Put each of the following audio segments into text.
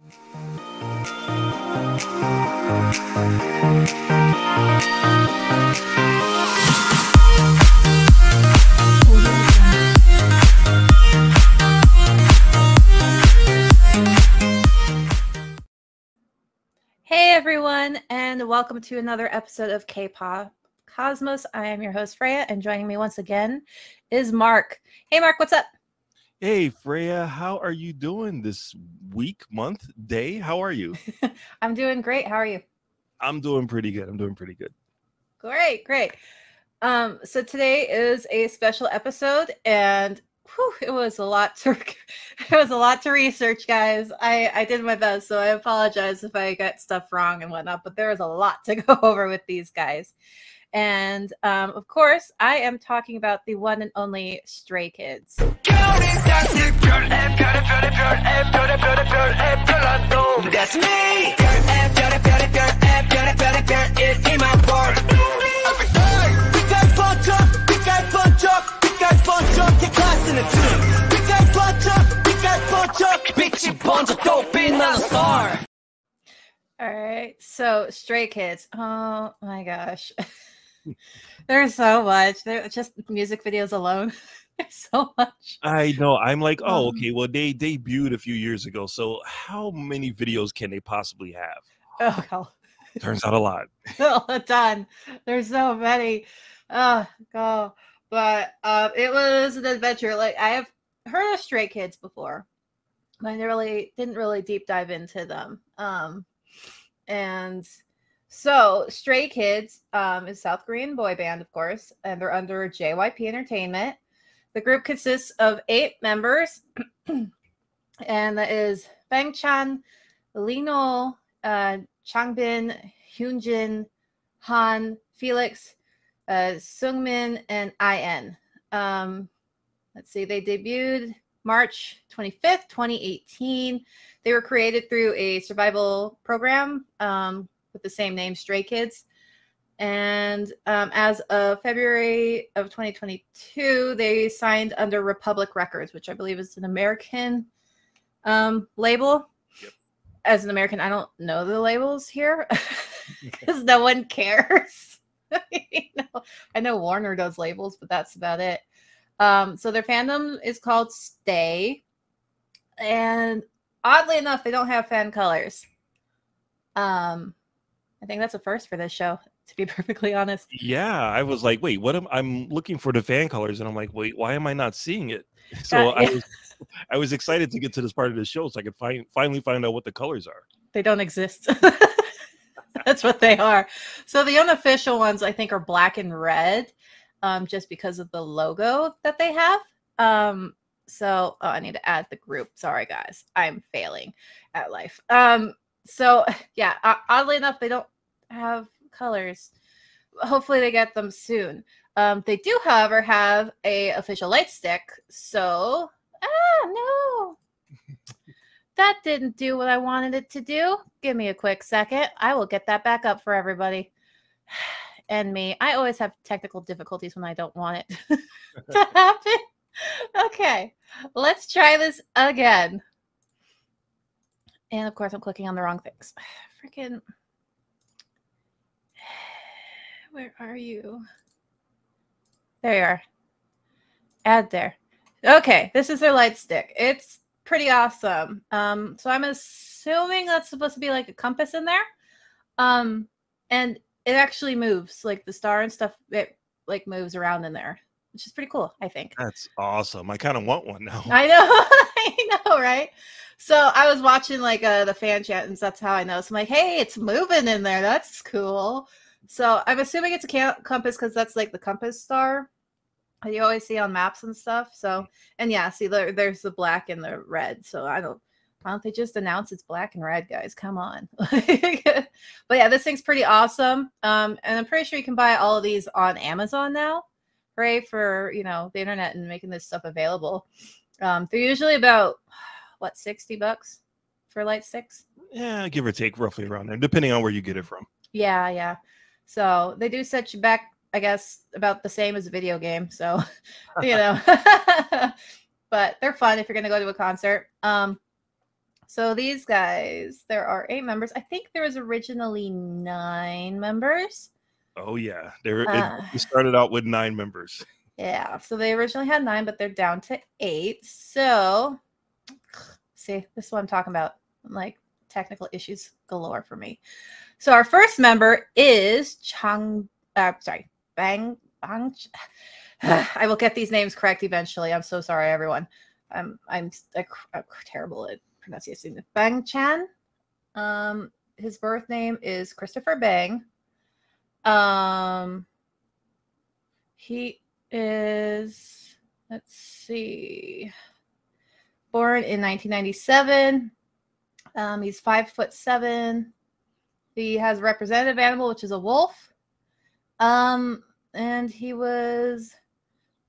Hey everyone, and welcome to another episode of K-Pop Cosmos. I am your host Freyja, and joining me once again is Mark. Hey Mark, what's up? Hey Freyja, how are you doing this week, month, day? How are you? I'm doing great. How are you? I'm doing pretty good. Great. So today is a special episode, and it was a lot to research, guys. I did my best, so I apologize if I got stuff wrong and whatnot, but there was a lot to go over with these guys. And of course, I am talking about the one and only Stray Kids. That's me. All right, so Stray Kids. Oh my gosh. There's so much. They're just music videos alone. There's so much. I know. I'm like, oh, okay. Well, they debuted a few years ago. So how many videos can they possibly have? Oh, God. Turns out a lot. A ton. There's so many. Oh, God. But it was an adventure. Like, I have heard of Stray Kids before, but I didn't really deep dive into them. And so Stray Kids is a South Korean boy band, of course, and they're under JYP Entertainment. The group consists of 8 members, and that is Bangchan, Lino, Changbin, Hyunjin, Han, Felix, Sungmin, and IN. Let's see, they debuted March 25th, 2018. They were created through a survival program with the same name, Stray Kids. And as of February of 2022, they signed under Republic Records, which I believe is an American label. Yep. As an American, I don't know the labels here because no one cares. I know Warner does labels, but that's about it. So their fandom is called Stay. And oddly enough, they don't have fan colors. I think that's a first for this show, to be perfectly honest. Yeah, I was like, wait, I'm looking for the fan colors, and I'm like, wait, why am I not seeing it? So I was excited to get to this part of the show so I could finally find out what the colors are. They don't exist. That's what they are. So the unofficial ones, I think, are black and red, just because of the logo that they have. I need to add the group. Sorry, guys. I'm failing at life. So yeah, oddly enough, they don't have colors. Hopefully they get them soon. They do, however, have a official light stick. So, no, that didn't do what I wanted it to do. Give me a quick second. I will get that back up for everybody. And me. I always have technical difficulties when I don't want it to happen. Okay, let's try this again. And of course, I'm clicking on the wrong things. Freaking. Where are you? There you are. Add there. Okay, this is their light stick. It's pretty awesome. So I'm assuming that's supposed to be like a compass in there. And it actually moves, like the star and stuff. It like moves around in there, which is pretty cool, I think. That's awesome. I kind of want one now. I know. I know, right? So I was watching like the fan chat, and that's how I know. So I'm like, hey, it's moving in there. That's cool. So I'm assuming it's a compass because that's like the compass star that you always see on maps and stuff. So, and yeah, see, there's the black and the red. So why don't they just announce it's black and red, guys? Come on. But yeah, this thing's pretty awesome. And I'm pretty sure you can buy all of these on Amazon now. Hooray for, the internet and making this stuff available. They're usually about, what, $60 for light sticks? Yeah, give or take, roughly around there, depending on where you get it from. Yeah. So they do set you back, I guess, about the same as a video game. So, but they're fun if you're going to go to a concert. So these guys, there are 8 members. I think there was originally 9 members. Oh yeah, Uh, it started out with 9 members. Yeah, so they originally had 9, but they're down to 8. So, see, this is what I'm talking about. Like technical issues galore for me. So our first member is Bang. I will get these names correct eventually. I'm so sorry, everyone. I'm terrible at pronunciation. Bang Chan. His birth name is Christopher Bang. He is, let's see, born in 1997. He's 5'7". He has a representative animal, which is a wolf. And he was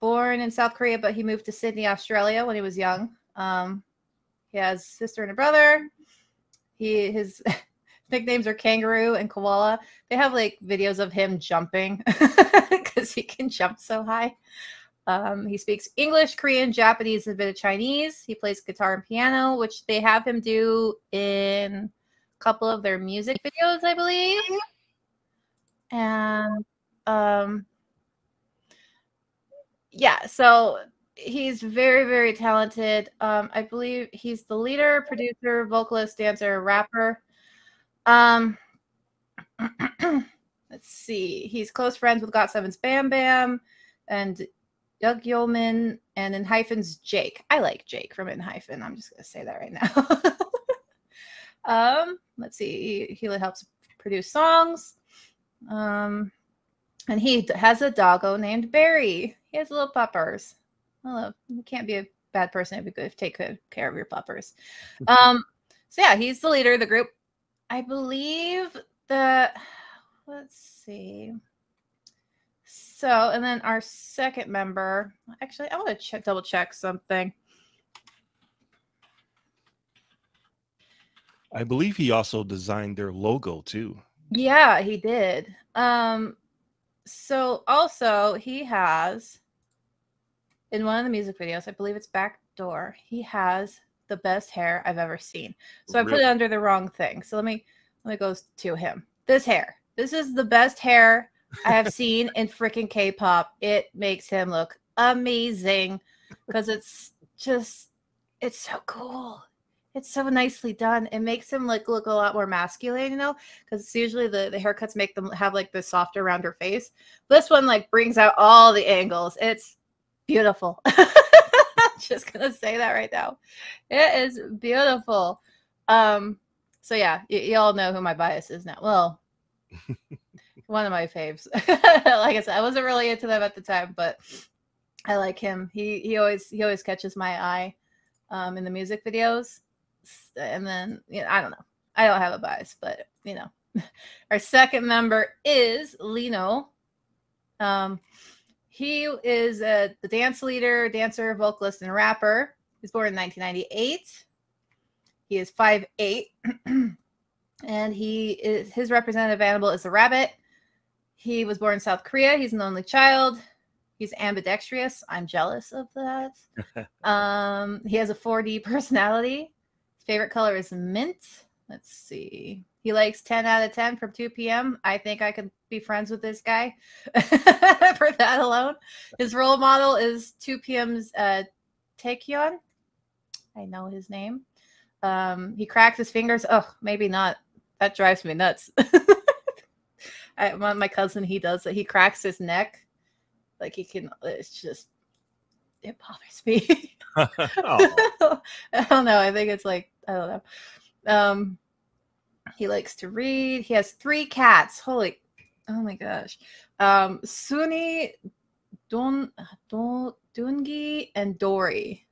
born in South Korea, but he moved to Sydney, Australia when he was young. He has a sister and a brother. His nicknames are Kangaroo and Koala. They have like videos of him jumping because he can jump so high. He speaks English, Korean, Japanese, and a bit of Chinese. He plays guitar and piano, which they have him do in a couple of their music videos, I believe. And yeah, so he's very, very talented. I believe he's the leader, producer, vocalist, dancer, rapper. Let's see. He's close friends with GOT7's Bam Bam and Doug Yeoman, and in Hyphen's Jake. I like Jake from In Hyphen. I'm just gonna say that right now. Let's see. He helps produce songs. And he has a doggo named Barry. He has little puppers. Oh, you can't be a bad person if you could take good care of your puppers. So yeah, he's the leader of the group. I believe that, let's see. So, and then our second member, actually, I want to double check something. I believe he also designed their logo too. Yeah, he did. So also he has, in one of the music videos, I believe it's Backdoor, he has the best hair I've ever seen. So really? I put it under the wrong thing. So let me go to him. This hair. This is the best hair I have seen in freaking K-pop. It makes him look amazing because it's so cool. It's so nicely done. It makes him look a lot more masculine, you know, because usually the haircuts make them have like the softer, rounder face. This one like brings out all the angles. It's beautiful. Just gonna say that right now. It is beautiful. So yeah, you all know who my bias is now. Well, one of my faves. Like I said, I wasn't really into them at the time, but I like him. He always catches my eye in the music videos. And then, you know, I don't know. I don't have a bias, but you know. Our second member is Lino. He is the dance leader, dancer, vocalist, and rapper. He's born in 1998. He is 5'8", and his representative animal is a rabbit. He was born in South Korea. He's an only child. He's ambidextrous. I'm jealous of that. He has a 4D personality. His favorite color is mint. Let's see. He likes 10 out of 10 from 2 p.m. I think I could be friends with this guy for that alone. His role model is 2 p.m.'s Taekyon. I know his name. He cracks his fingers. Oh, maybe not. That drives me nuts. My cousin, he does it. He cracks his neck. Like he can, it's just, it bothers me. Oh. I don't know. I think it's like, I don't know. He likes to read. He has 3 cats. Oh my gosh. Suni, Dungi, and Dory.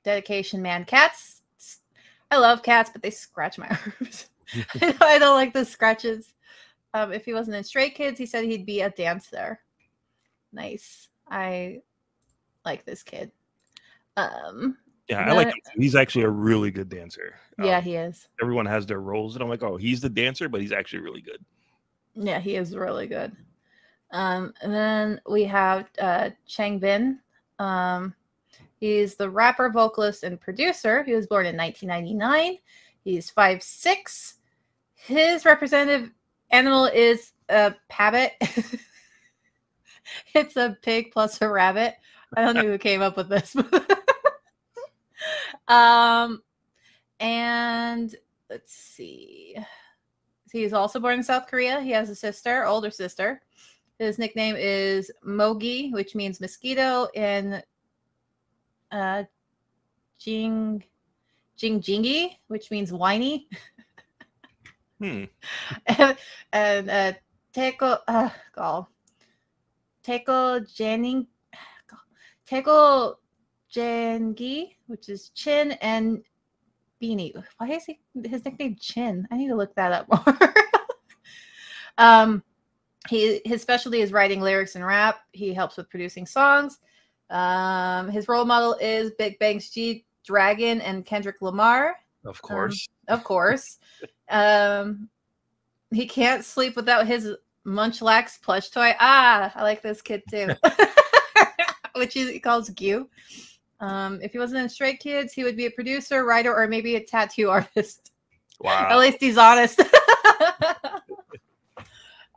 Dedication, man. Cats, I love cats, but they scratch my arms. I don't like the scratches. If he wasn't in Stray Kids, he said he'd be a dancer. Nice. I like this kid. Yeah, I like him. He's actually a really good dancer. Yeah, he is. Everyone has their roles, and I'm like, oh, he's the dancer, but he's actually really good. Yeah, he is really good. And then we have Chang Bin. He's the rapper, vocalist, and producer. He was born in 1999. He's 5'6". His representative animal is a pabbit. It's a pig plus a rabbit. I don't know who came up with this. And let's see. He's also born in South Korea. He has a sister, older sister. His nickname is Mogi, which means mosquito, and Jingy, which means whiny. And Teko Jengi, which is chin, and Beanie. Why is his nickname Chin? I need to look that up more. His specialty is writing lyrics and rap. He helps with producing songs. His role model is Big Bang's G-Dragon and Kendrick Lamar. Of course. Of course. He can't sleep without his Munchlax plush toy. I like this kid too. Which he calls Gyu. If he wasn't in Stray Kids, he would be a producer, writer, or maybe a tattoo artist. Wow. At least he's honest.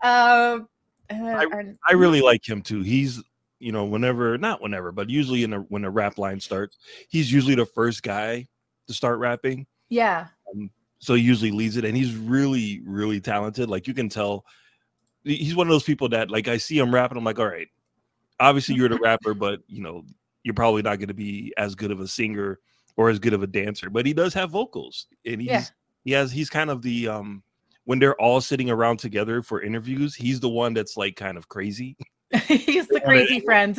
I really like him too. He's, but usually when a rap line starts, he's usually the first guy to start rapping. Yeah. So he usually leads it, and he's really, really talented. Like, you can tell he's one of those people that, like, I see him rapping, I'm like, all right, obviously you're the rapper, but you're probably not going to be as good of a singer or as good of a dancer. But he does have vocals, and he's kind of the when they're all sitting around together for interviews, he's the one that's like kind of crazy. He's the crazy friend.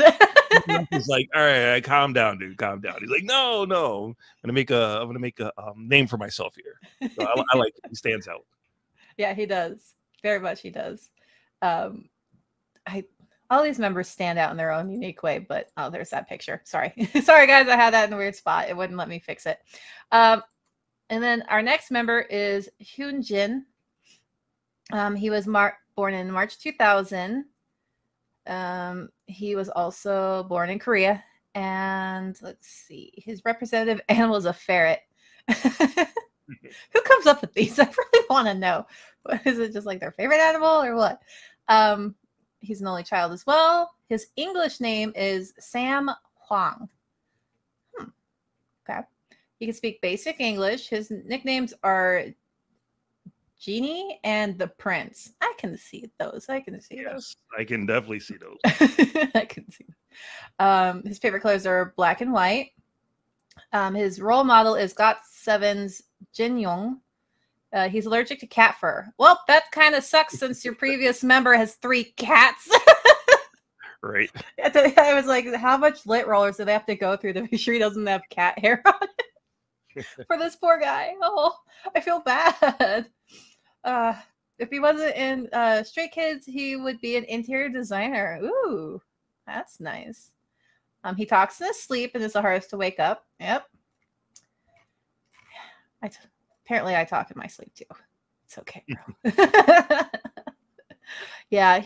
He's like, all right, calm down, dude, calm down. He's like, no, I'm gonna make a name for myself here. So I like it. He stands out. Yeah, he does. Very much he does. All these members stand out in their own unique way, but there's that picture. Sorry. Sorry guys, I had that in a weird spot. It wouldn't let me fix it. And then our next member is Hyunjin. He was born in March 2000. He was also born in Korea, and let's see, his representative animal is a ferret. Who comes up with these? I really want to know. Is it just like their favorite animal or what? He's an only child as well. His English name is Sam Hwang. Okay. He can speak basic English. His nicknames are Genie and the Prince. I can see those. I can definitely see those. I can see them. His favorite colors are black and white. His role model is GOT7's Jin Young. He's allergic to cat fur. Well, that kind of sucks since your previous member has 3 cats. Right. I was like, how much lint rollers do they have to go through to make sure he doesn't have cat hair on it? For this poor guy. Oh, I feel bad. If he wasn't in Stray Kids, he would be an interior designer. Ooh, that's nice. He talks in his sleep and is the hardest to wake up. Yep. Apparently I talk in my sleep too. It's okay, girl. Yeah,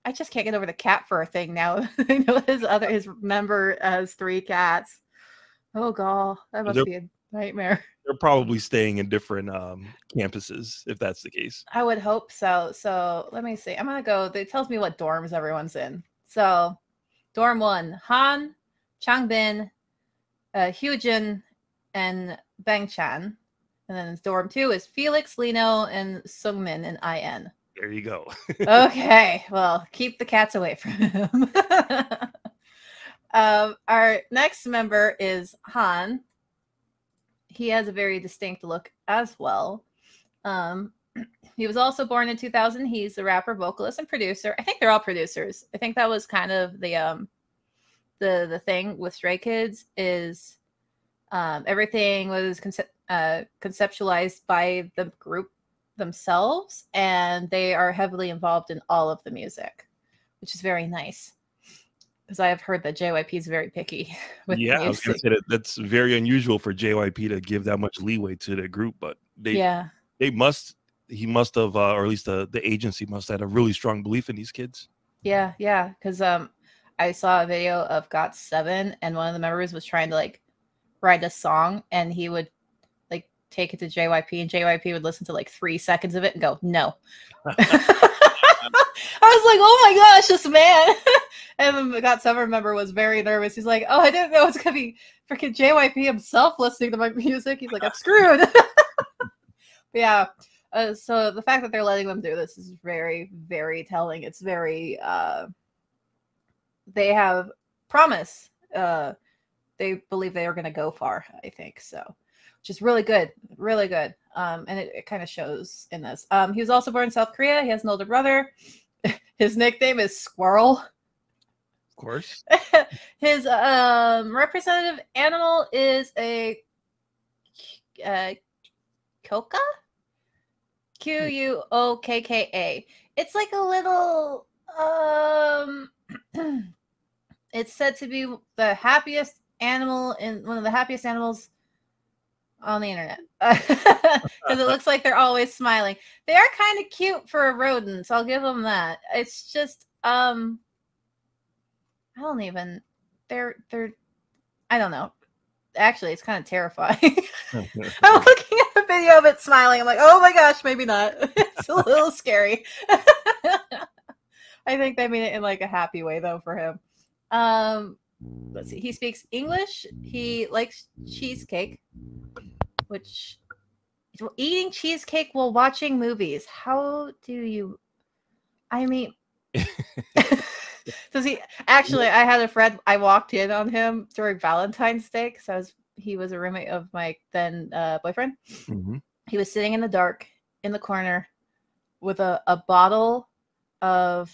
I just can't get over the cat fur thing now. I know his member has 3 cats. Oh god, that must be a nightmare. They're probably staying in different campuses, if that's the case. I would hope so. So let me see. I'm gonna go. It tells me what dorms everyone's in. So dorm 1, Han, Changbin, Hyujin, and Bangchan. And then dorm 2 is Felix, Lino, and Sungmin and IN. There you go. Okay. Well, keep the cats away from him. Our next member is Han. He has a very distinct look as well. He was also born in 2000. He's a rapper, vocalist, and producer. I think they're all producers. I think that was kind of the thing with Stray Kids is everything was conceptualized by the group themselves, and they are heavily involved in all of the music, which is very nice. Because I have heard that JYP is very picky with music. I was going to say that's very unusual for JYP to give that much leeway to the group, but he must have, or at least the agency must have had a really strong belief in these kids. Yeah, because I saw a video of GOT7, and one of the members was trying to like write a song, and he would like take it to JYP, and JYP would listen to like 3 seconds of it and go, no. I was like, oh my gosh, this man. And the GOT7 member was very nervous. He's like, oh, I didn't know it's gonna be freaking JYP himself listening to my music. He's like, I'm screwed. But yeah. So the fact that they're letting them do this is very, very telling. It's very they have promise. They believe they are going to go far, I think. So, which is really good. Really good. And it kind of shows in this. He was also born in South Korea. He has an older brother. His nickname is Squirrel. Of course. His representative animal is a Koka? Quokka. It's like a little it's said to be the happiest animal in one of the happiest animals on the internet. Because it looks like they're always smiling. They are kind of cute for a rodent, so I'll give them that. It's just I don't even they're I don't know. Actually, it's kind of terrifying. I'm looking at a video of it smiling. I'm like, oh my gosh, maybe not. It's a little scary. I think they mean it in like a happy way though for him. Let's see. He speaks English. He likes cheesecake, which eating cheesecake while watching movies. How do you? I mean, does he actually? I had a friend. I walked in on him during Valentine's Day because he was a roommate of my then boyfriend. Mm-hmm. He was sitting in the dark in the corner with a bottle of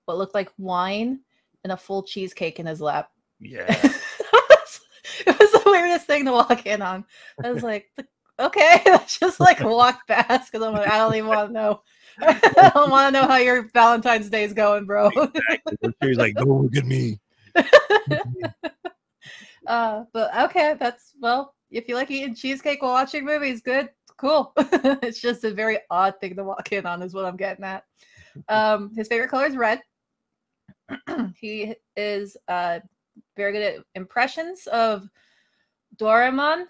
what looked like wine and a full cheesecake in his lap. Yeah. It was the weirdest thing to walk in on. I was like, okay, let's just like walk past because I'm like, I don't even want to know. I don't want to know how your Valentine's Day is going, bro. Exactly. He's like, don't look at me. But okay, well, if you like eating cheesecake while watching movies, good, cool. It's just a very odd thing to walk in on, is what I'm getting at. His favorite color is red. He is very good at impressions of Doraemon,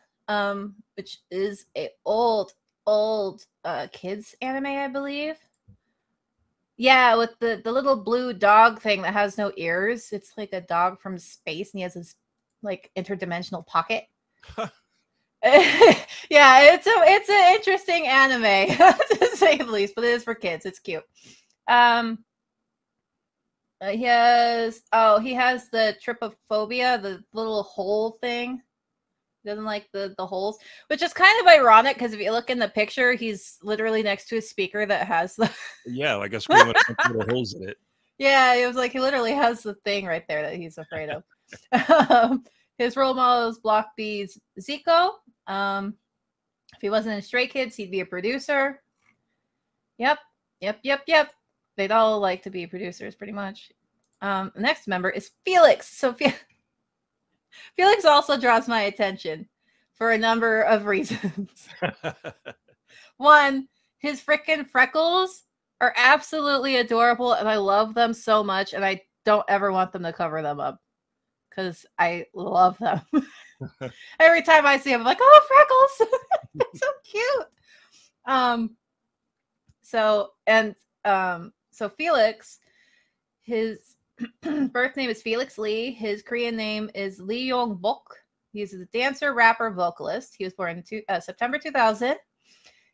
which is a old kids anime, I believe. Yeah, with the little blue dog thing that has no ears. It's like a dog from space, and he has this like interdimensional pocket. Yeah, it's an interesting anime to say the least, but it is for kids. It's cute. He has the trypophobia, the little hole thing. He doesn't like the holes, which is kind of ironic because if you look in the picture, he's literally next to a speaker that has the like a screen with little holes in it. Yeah, it was like he literally has the thing right there that he's afraid of. His role model is Block B's Zico. If he wasn't in Stray Kids, he'd be a producer. Yep. They'd all like to be producers, pretty much. The next member is Felix. So Felix also draws my attention for a number of reasons. One, his freaking freckles are absolutely adorable, and I love them so much, and I don't ever want them to cover them up because I love them. Every time I see them, I'm like, oh, freckles! They're so cute. So Felix, his birth name is Felix Lee. His Korean name is Lee Yong-bok. He's a dancer, rapper, vocalist. He was born in September 2000.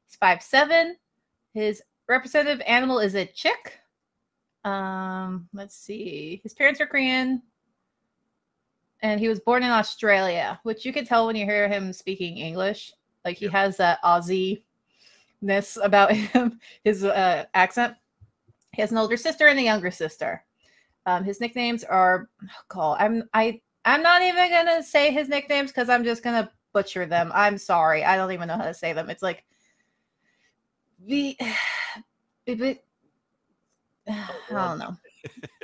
He's 5'7". His representative animal is a chick. Let's see. His parents are Korean. And he was born in Australia, which you can tell when you hear him speaking English. Like, he has that Aussie-ness about him, his accent. He has an older sister and a younger sister. His nicknames are, I'm not even gonna say his nicknames because I'm just gonna butcher them. I'm sorry, I don't even know how to say them. It's like I don't know.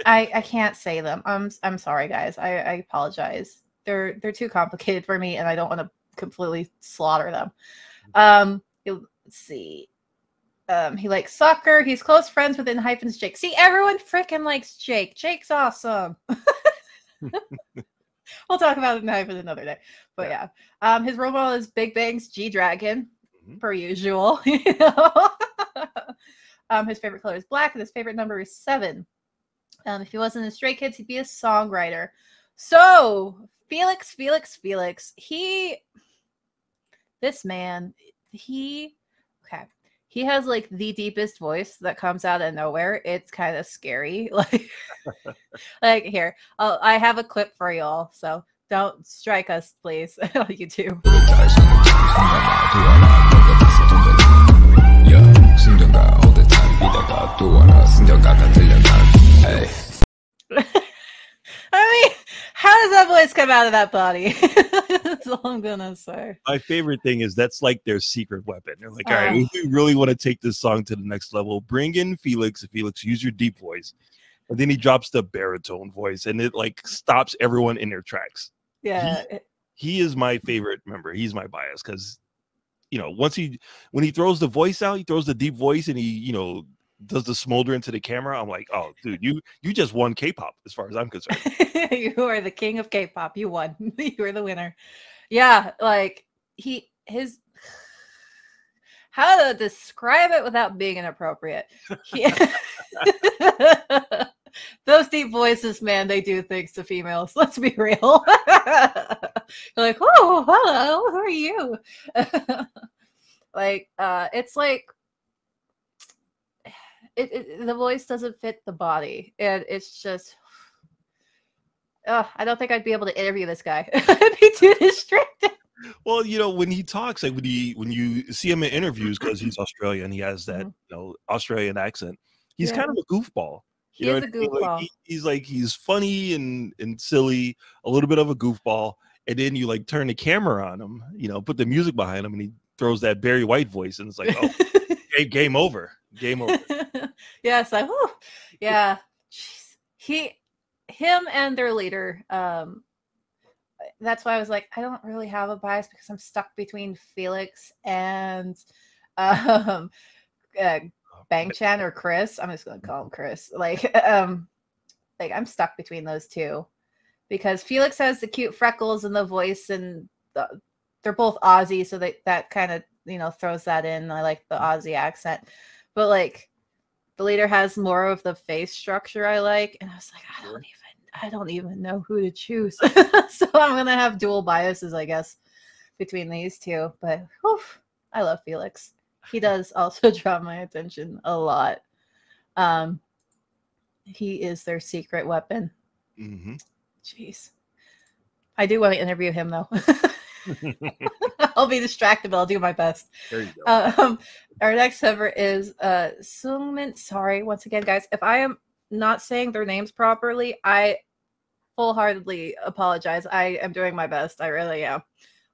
I can't say them. I'm sorry, guys. I apologize. They're too complicated for me, and I don't want to completely slaughter them. Let's see. He likes soccer. He's close friends with Hyphen's Jake. See, everyone freaking likes Jake. Jake's awesome. We'll talk about Hyphen another day. But yeah. His role model is Big Bang's G-Dragon, per usual. You know? His favorite color is black, and his favorite number is 7. If he wasn't in Stray Kids, he'd be a songwriter. So, Felix. This man, he has like the deepest voice that comes out of nowhere. It's kind of scary. Like here, I have a clip for y'all, so don't strike us, please. YouTube. I mean, how does that voice come out of that body? That's all I'm gonna say. My favorite thing is that's like their secret weapon. They're like, all right, if we really want to take this song to the next level, bring in Felix. Felix, use your deep voice. And then he drops the baritone voice, and it like stops everyone in their tracks. Yeah. He is my favorite member. He's my bias because, you know, when he throws the voice out, he throws the deep voice, and he, you know, does the smolder into the camera. I'm like, oh, dude, you just won K-pop as far as I'm concerned. You are the king of K-pop. You won. You were the winner. Yeah, like how to describe it without being inappropriate. Those deep voices, man, they do things to females. Let's be real. You're like, oh, hello, who are you? Like, it's like the voice doesn't fit the body, and it's just, I don't think I'd be able to interview this guy. I'd be too distracted. Well, you know, when he talks, like when you see him in interviews, because he's Australian, he has that you know, Australian accent. He's kind of a goofball. He is a goofball. Like, he's funny and silly, a little bit of a goofball, and then you like turn the camera on him, you know, put the music behind him, and he throws that Barry White voice, and it's like, oh, game over. Yeah, it's like, oh, yeah. Jeez. Him and their leader. That's why I was like, I don't really have a bias because I'm stuck between Felix and Bang-chan or Chris. I'm just gonna call him Chris. Like I'm stuck between those two because Felix has the cute freckles and the voice, and they're both Aussie, so that kind of, you know, throws that in. I like the Aussie accent, but like the leader has more of the face structure I like, and I was like, I don't even know who to choose. So I'm gonna have dual biases, I guess, between these two. But whew, I love Felix. He does also draw my attention a lot. He is their secret weapon. Jeez. I do want to interview him though. I'll be distracted, but I'll do my best. There you go. Our next member is Sungmin. Sorry, once again, guys, if I am not saying their names properly, I full-heartedly apologize. I am doing my best. I really am.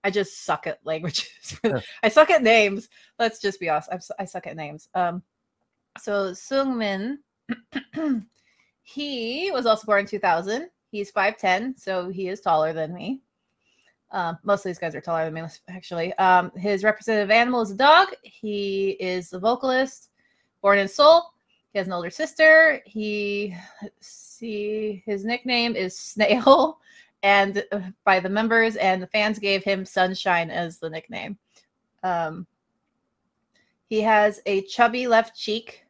I just suck at languages. I suck at names. Let's just be honest. I suck at names. So Sungmin, he was also born in 2000. He's 5'10", so he is taller than me. Most of these guys are taller than me, actually. His representative animal is a dog. He is a vocalist, born in Seoul. He has an older sister. Let's see, his nickname is Snail, and by the members and the fans gave him Sunshine as the nickname. He has a chubby left cheek.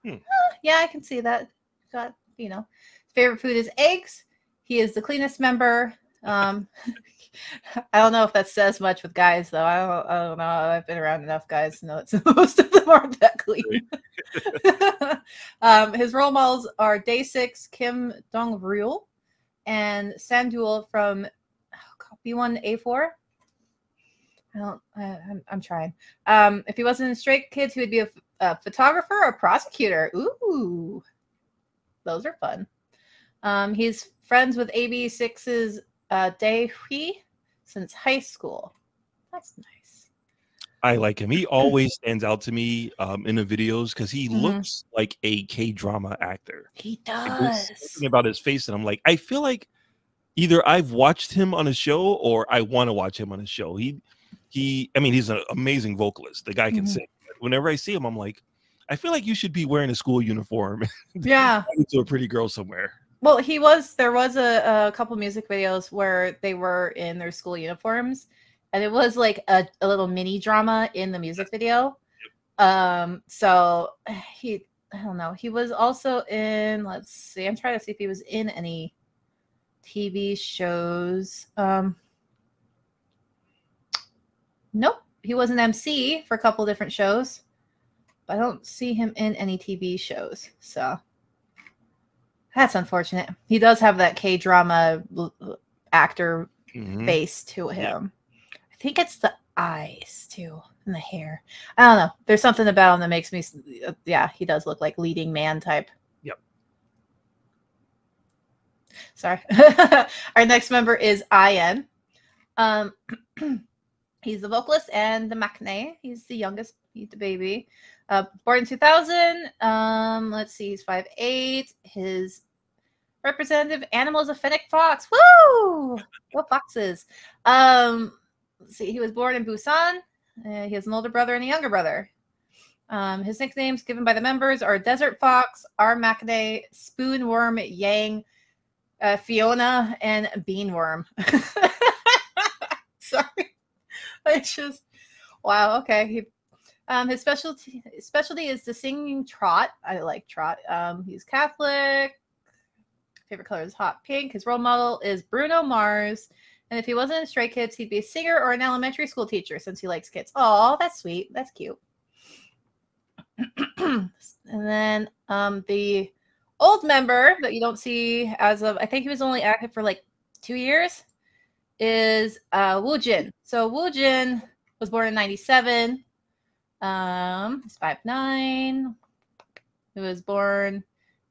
Yeah, I can see that. Got, you know, favorite food is eggs. He is the cleanest member. I don't know if that says much with guys, though. I don't know. I've been around enough guys to know that most of them aren't that clean. His role models are Day6, Kim Dong-ryul, and Sandul from B1A4. I'm trying. If he wasn't in Stray Kids, he would be a photographer or a prosecutor. Ooh, those are fun. He's friends with AB6's Dae-hwi since high school. That's nice. I like him. He always stands out to me in the videos because he looks like a K-drama actor. He does. Something about his face, and I'm like, I feel like either I've watched him on a show or I want to watch him on a show. I mean, he's an amazing vocalist. The guy can sing. whenever I see him, I'm like, I feel like you should be wearing a school uniform. Yeah. To a pretty girl somewhere. Well, there was a couple music videos where they were in their school uniforms, and it was like a little mini drama in the music video. So I don't know. He was also in, let's see, I'm trying to see if he was in any TV shows. Nope. He was an MC for a couple different shows, but I don't see him in any TV shows. So that's unfortunate. He does have that K-drama actor base to him. Yeah. I think it's the eyes too and the hair. I don't know. There's something about him that makes me, yeah, he does look like leading man type. Yep. Sorry. Our next member is IN. He's the vocalist and the maknae. He's the youngest. He's the baby. Born in 2000. Let's see. He's 5'8". His representative animal is a fennec fox. Woo! Go foxes. Let's see. He was born in Busan. He has an older brother and a younger brother. His nicknames given by the members are Desert Fox, R. maknae, Spoonworm, Yang, Fiona, and Beanworm. Sorry. It's just, wow. Okay. His specialty is the singing trot. I like trot. He's Catholic. Favorite color is hot pink. His role model is Bruno Mars. And if he wasn't in Stray Kids, he'd be a singer or an elementary school teacher since he likes kids. Oh, that's sweet. That's cute. And then the old member that you don't see as of, I think he was only active for like 2 years, is Woojin. So Woojin was born in 97. He's 5'9". He was born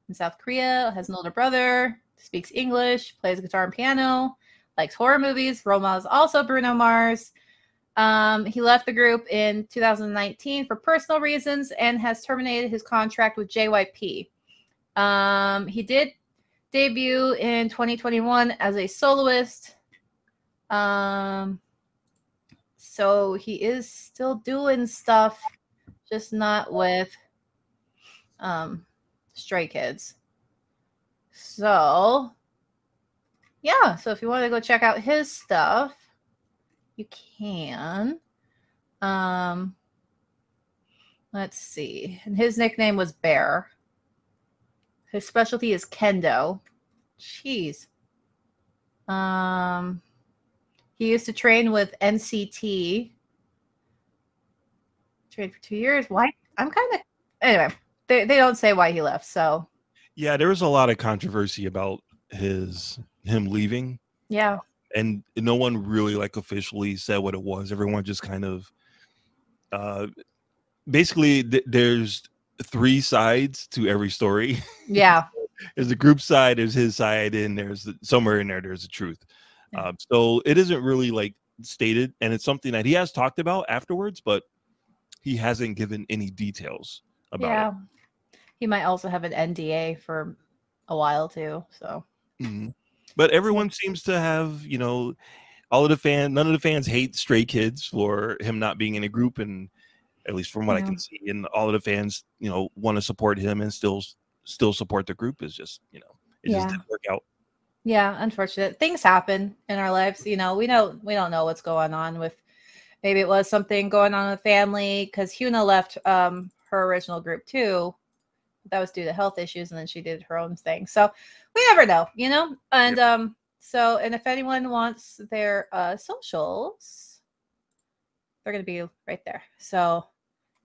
in South Korea, has an older brother, speaks English, plays guitar and piano, likes horror movies. Role model is also Bruno Mars. He left the group in 2019 for personal reasons and has terminated his contract with JYP. He did debut in 2021 as a soloist. So he is still doing stuff, just not with Stray Kids. So yeah, so if you want to go check out his stuff, you can. Let's see. And his nickname was Bear. His specialty is kendo. Jeez. He used to train with NCT. Trained for 2 years. Why? I'm kind of... Anyway, they don't say why he left, so... Yeah, there was a lot of controversy about him leaving. Yeah. And no one really like officially said what it was. Everyone just kind of... basically, there's 3 sides to every story. Yeah. There's a group side, there's his side, and there's somewhere in there's the truth. Yeah. So it isn't really like stated, and it's something that he has talked about afterwards, but he hasn't given any details about it. He might also have an NDA for a while too. So, but everyone seems to have, you know, all of the fans. None of the fans hate Stray Kids for him not being in a group, and at least from what I can see, and all of the fans, you know, want to support him and still support the group. Is just, you know, it just didn't work out. Yeah, unfortunate. Things happen in our lives. You know, we don't know what's going on with, maybe it was something going on with family, because Hyuna left her original group too. That was due to health issues, and then she did her own thing. So we never know, you know? And so, and if anyone wants their socials, they're going to be right there. So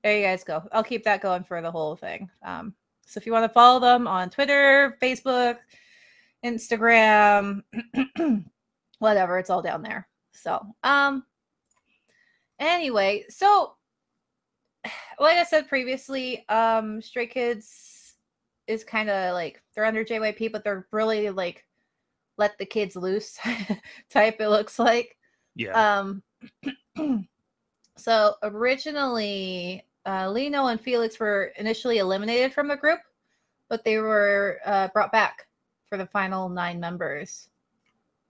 there you guys go. I'll keep that going for the whole thing. So if you want to follow them on Twitter, Facebook, Instagram, whatever, it's all down there. So anyway, so like I said previously, Stray Kids is kind of like, they're under JYP, but they're really like let the kids loose type, it looks like. Yeah. So originally Lino and Felix were initially eliminated from the group, but they were brought back for the final 9 members.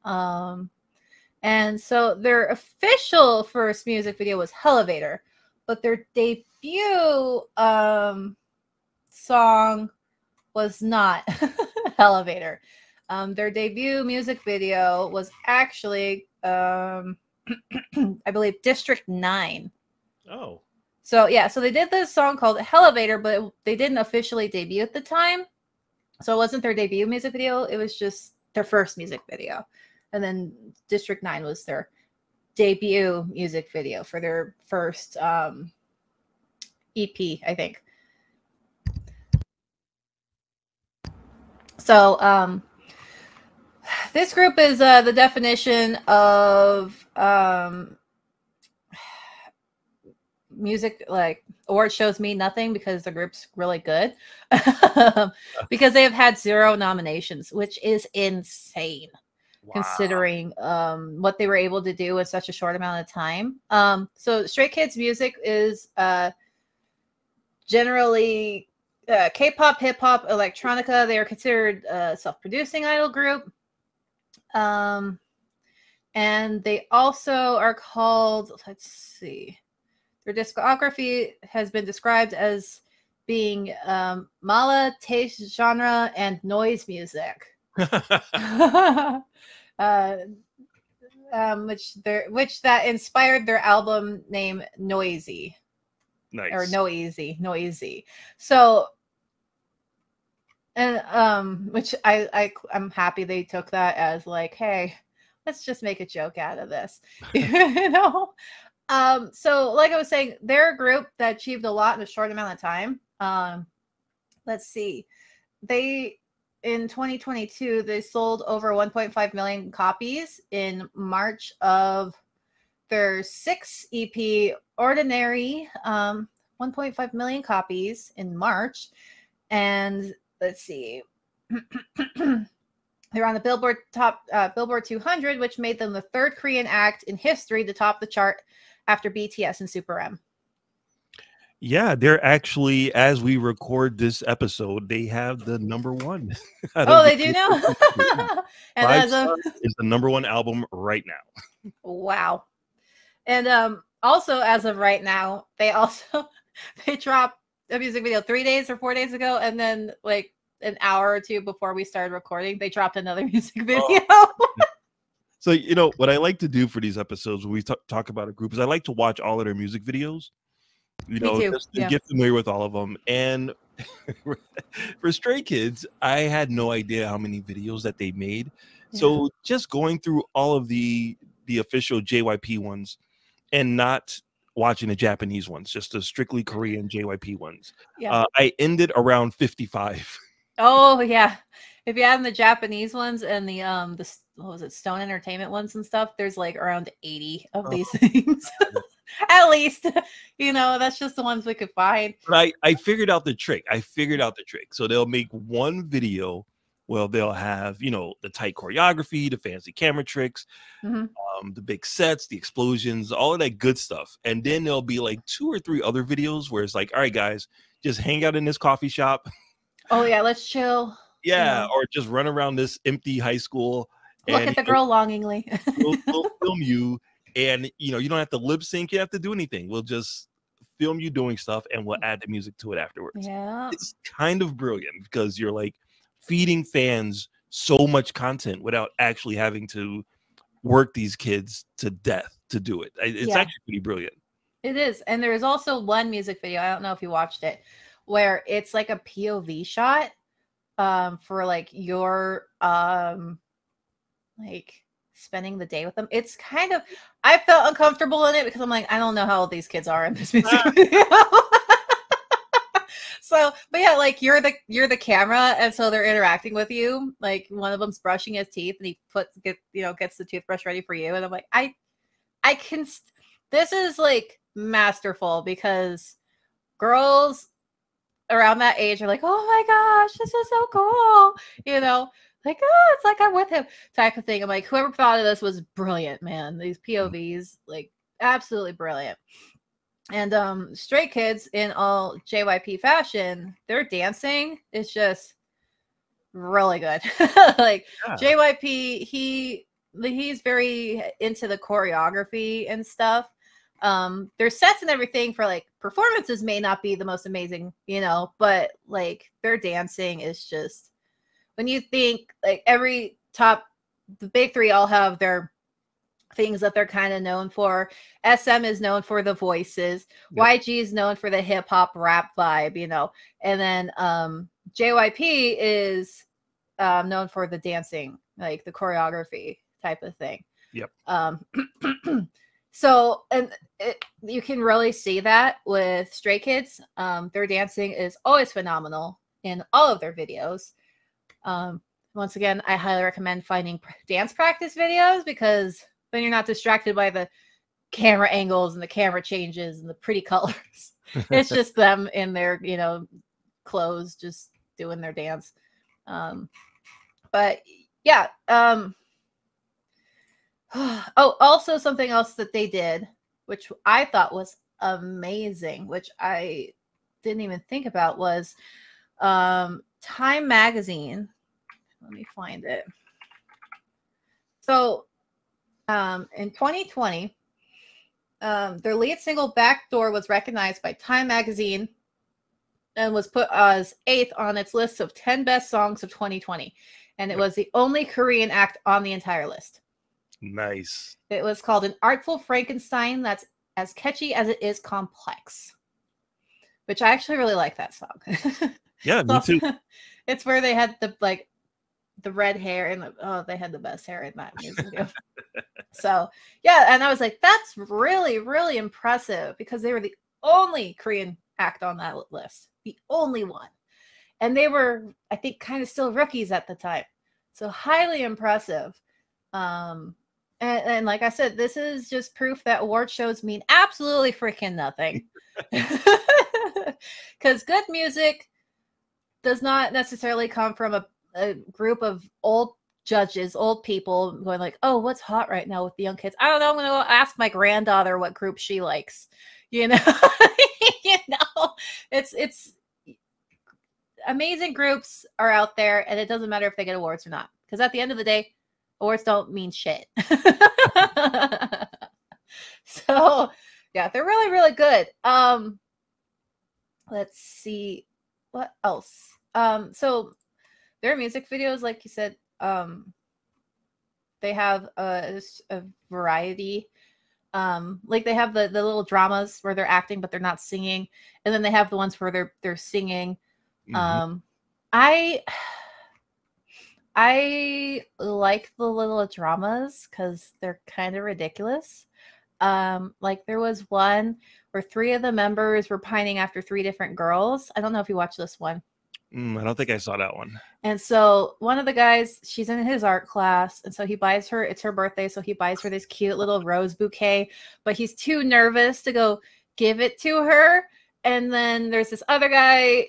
And so their official first music video was Elevator, but their debut song was not Elevator. Their debut music video was actually, I believe, District 9. Oh. So, yeah, so they did this song called Elevator, but they didn't officially debut at the time. So it wasn't their debut music video. It was just their first music video. And then District 9 was their debut music video for their first EP, I think. So this group is the definition of music, like award shows mean nothing because the group's really good. Because they have had 0 nominations, which is insane. Wow. Considering what they were able to do in such a short amount of time. So Stray Kids music is generally K-pop, hip-hop, electronica. They are considered a self-producing idol group. And they also are called, let's see, their discography has been described as being mala, taste, genre, and noise music. Which that inspired their album name Noisy. Nice. Or Noisy. So, and which I'm happy they took that as like, hey, let's just make a joke out of this. You know? So like I was saying, they're a group that achieved a lot in a short amount of time. Let's see. In 2022, they sold over 1.5 million copies in March of their 6th EP, Ordinary. 1.5 million copies in March. And let's see. They're on the Billboard 200, which made them the 3rd Korean act in history to top the chart after BTS and Super M. Yeah, they're actually, as we record this episode, they have the #1. Oh, they do now? And Five Stars is the #1 album right now. Wow. And also, as of right now, they dropped a music video 3 days or 4 days ago, and then like an hour or two before we started recording, they dropped another music video. So, you know, what I like to do for these episodes when we talk about a group is I like to watch all of their music videos. You know, just to get familiar with all of them. And for Stray Kids, I had no idea how many videos that they made. Yeah. So just going through all of the official JYP ones and not watching the Japanese ones, just the strictly Korean JYP ones. Yeah. I ended around 55. Oh yeah. If you add in the Japanese ones and the what was it, Stone Entertainment ones and stuff, there's like around 80 of these things. At least, you know, that's just the ones we could find. But I figured out the trick. So they'll make one video. Well, they'll have, you know, the tight choreography, the fancy camera tricks, the big sets, the explosions, all of that good stuff. And then there'll be like 2 or 3 other videos where it's like, all right, guys, just hang out in this coffee shop. Oh, yeah, let's chill. Yeah, or just run around this empty high school. Look at the girl longingly. we'll film you. And, you know, you don't have to lip sync. You have to do anything. We'll just film you doing stuff and we'll add the music to it afterwards. Yeah. It's kind of brilliant because you're like feeding fans so much content without actually having to work these kids to death to do it. It's actually pretty brilliant. It is. And there is also one music video, I don't know if you watched it, where it's like a POV shot for like your like spending the day with them. It's kind of, I felt uncomfortable in it because I'm like, I don't know how old these kids are in this music video. So, but yeah, like you're the camera, and so they're interacting with you. Like one of them's brushing his teeth, and he gets the toothbrush ready for you, and I'm like, I can. This is like masterful because girls around that age are like, oh my gosh, this is so cool, you know. Like, oh, it's like I'm with him type of thing. I'm like, whoever thought of this was brilliant, man. These POVs, like, absolutely brilliant. And Stray Kids, in all JYP fashion, their dancing is just really good. Like, JYP, he's very into the choreography and stuff. Their sets and everything for like performances may not be the most amazing, you know, but like their dancing is just, when you think like the big three all have their things that they're kind of known for. SM is known for the voices. Yep. YG is known for the hip hop rap vibe, you know, and then JYP is known for the dancing, like the choreography type of thing. Yep. So, and you can really see that with Stray Kids. Their dancing is always phenomenal in all of their videos. Once again, I highly recommend finding dance practice videos, because then you're not distracted by the camera angles and the camera changes and the pretty colors. It's just them in their, you know, clothes, just doing their dance. But yeah. Oh, also something else that they did, which I thought was amazing, which I didn't even think about, was Time Magazine. Let me find it. So in 2020, their lead single Backdoor was recognized by Time Magazine and was put as 8th on its list of 10 best songs of 2020. And it was the only Korean act on the entire list. Nice. It was called An Artful Frankenstein that's as catchy as it is complex, which I actually really like that song. Yeah, me too. It's where they had the red hair, and they had the best hair in that music video. So yeah, and I was like, that's really, really impressive, because they were the only Korean act on that list, the only one, and they were, I think, kind of still rookies at the time. So highly impressive. And like I said, this is just proof that award shows mean absolutely freaking nothing. Because good music does not necessarily come from a group of old judges, old people going like, oh, what's hot right now with the young kids? I don't know. I'm going to go ask my granddaughter what group she likes. You know, you know, it's amazing groups are out there, and it doesn't matter if they get awards or not. Because at the end of the day, awards don't mean shit. So yeah, they're really, really good. Let's see what else. So their music videos, like you said, they have a variety. Like they have the little dramas where they're acting but they're not singing, and then they have the ones where they're singing. Mm-hmm. I like the little dramas because they're kind of ridiculous. Like there was one where 3 of the members were pining after 3 different girls. I don't know if you watched this one. I don't think I saw that one. And so one of the guys, she's in his art class, and so he buys her, it's her birthday, so he buys her this cute little rose bouquet, but he's too nervous to go give it to her. And then there's this other guy,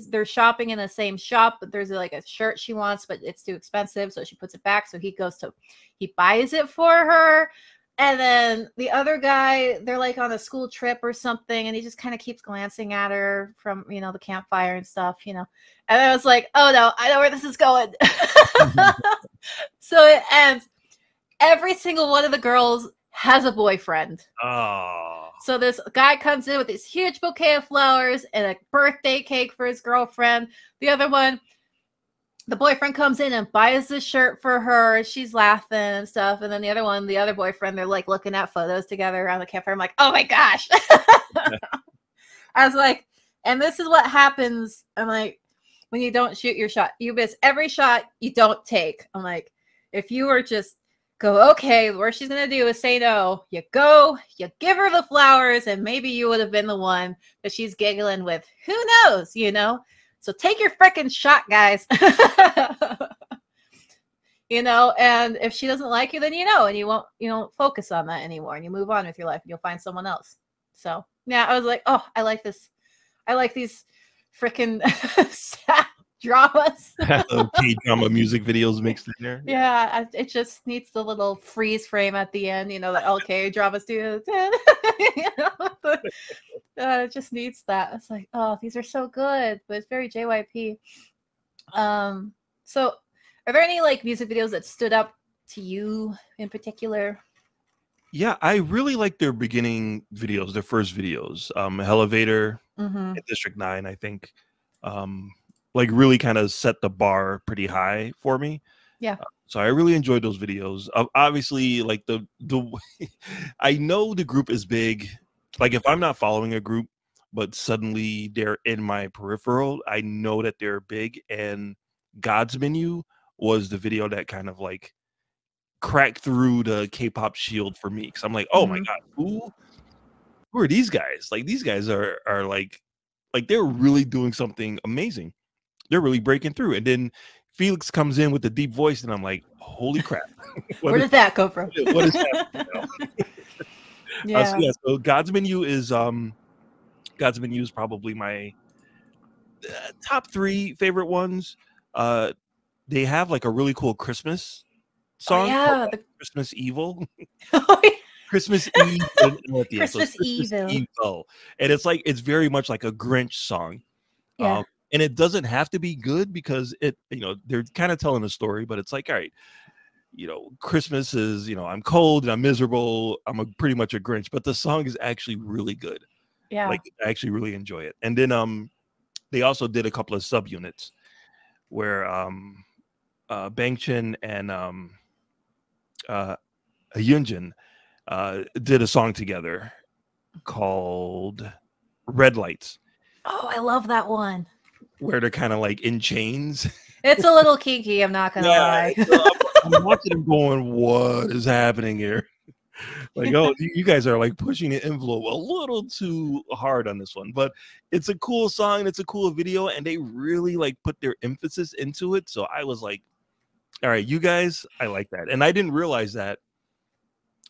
they're shopping in the same shop, but there's like a shirt she wants, but it's too expensive, so she puts it back. So he buys it for her. And then the other guy, they're like on a school trip or something, and he just kind of keeps glancing at her from, you know, the campfire and stuff, you know. And I was like, oh no, I know where this is going. So it ends. Every single one of the girls has a boyfriend. Oh. So this guy comes in with this huge bouquet of flowers and a birthday cake for his girlfriend. The other one, the boyfriend comes in and buys the shirt for her. She's laughing and stuff. And then the other one, the other boyfriend, they're like looking at photos together around the campfire. I'm like, oh my gosh. I was like, and this is what happens. I'm like, when you don't shoot your shot, you miss every shot you don't take. I'm like, if you were just go, okay, what she's going to do is say no. You go, you give her the flowers, and maybe you would have been the one that she's giggling with. Who knows, you know? So take your freaking shot, guys. You know, and if she doesn't like you, then you know, and you don't focus on that anymore, and you move on with your life, and you'll find someone else. So, yeah, I was like, oh, I like this. I like these freaking sad dramas. K-drama music videos mixed in there. Yeah, it just needs the little freeze frame at the end, you know, that LK dramas do. You know, it just needs that. It's like, oh, these are so good, but it's very JYP. So are there any like music videos that stood up to you in particular? Yeah, I really like their beginning videos, their first videos. Elevator Mm-hmm. and District 9, I think. Like really kind of set the bar pretty high for me. Yeah. So I really enjoyed those videos. Obviously, like the I know the group is big. Like if I'm not following a group, but suddenly they're in my peripheral, I know that they're big. And God's Menu was the video that kind of like cracked through the K-pop shield for me, because I'm like, oh my Mm-hmm. god, who are these guys? Like these guys are like they're really doing something amazing. They're really breaking through. And then Felix comes in with the deep voice, and I'm like, holy crap. Where did that come from? What is happening now? Yeah. So yeah, so God's Menu is probably my top 3 favorite ones. They have like a really cool Christmas song called yeah. Christmas Evil. Oh, yeah. Christmas Eve and at the end. So Christmas Evil. Evil. And it's very much like a Grinch song. Yeah. And it doesn't have to be good, because it, they're kind of telling a story, but it's like, all right, Christmas is, I'm cold and I'm miserable. I'm pretty much a Grinch, but the song is actually really good. Yeah. Like I actually really enjoy it. And then they also did a couple of subunits where Bangchan and Hyunjin did a song together called Red Lights, Oh, I love that one. where they're kind of like in chains. It's a little kinky, I'm not gonna lie. So I'm watching them going, what is happening here? Like, oh, you guys are like pushing the envelope a little too hard on this one. But it's a cool song, it's a cool video, and they really like put their emphasis into it. So I was like, all right, you guys, I like that. And I didn't realize that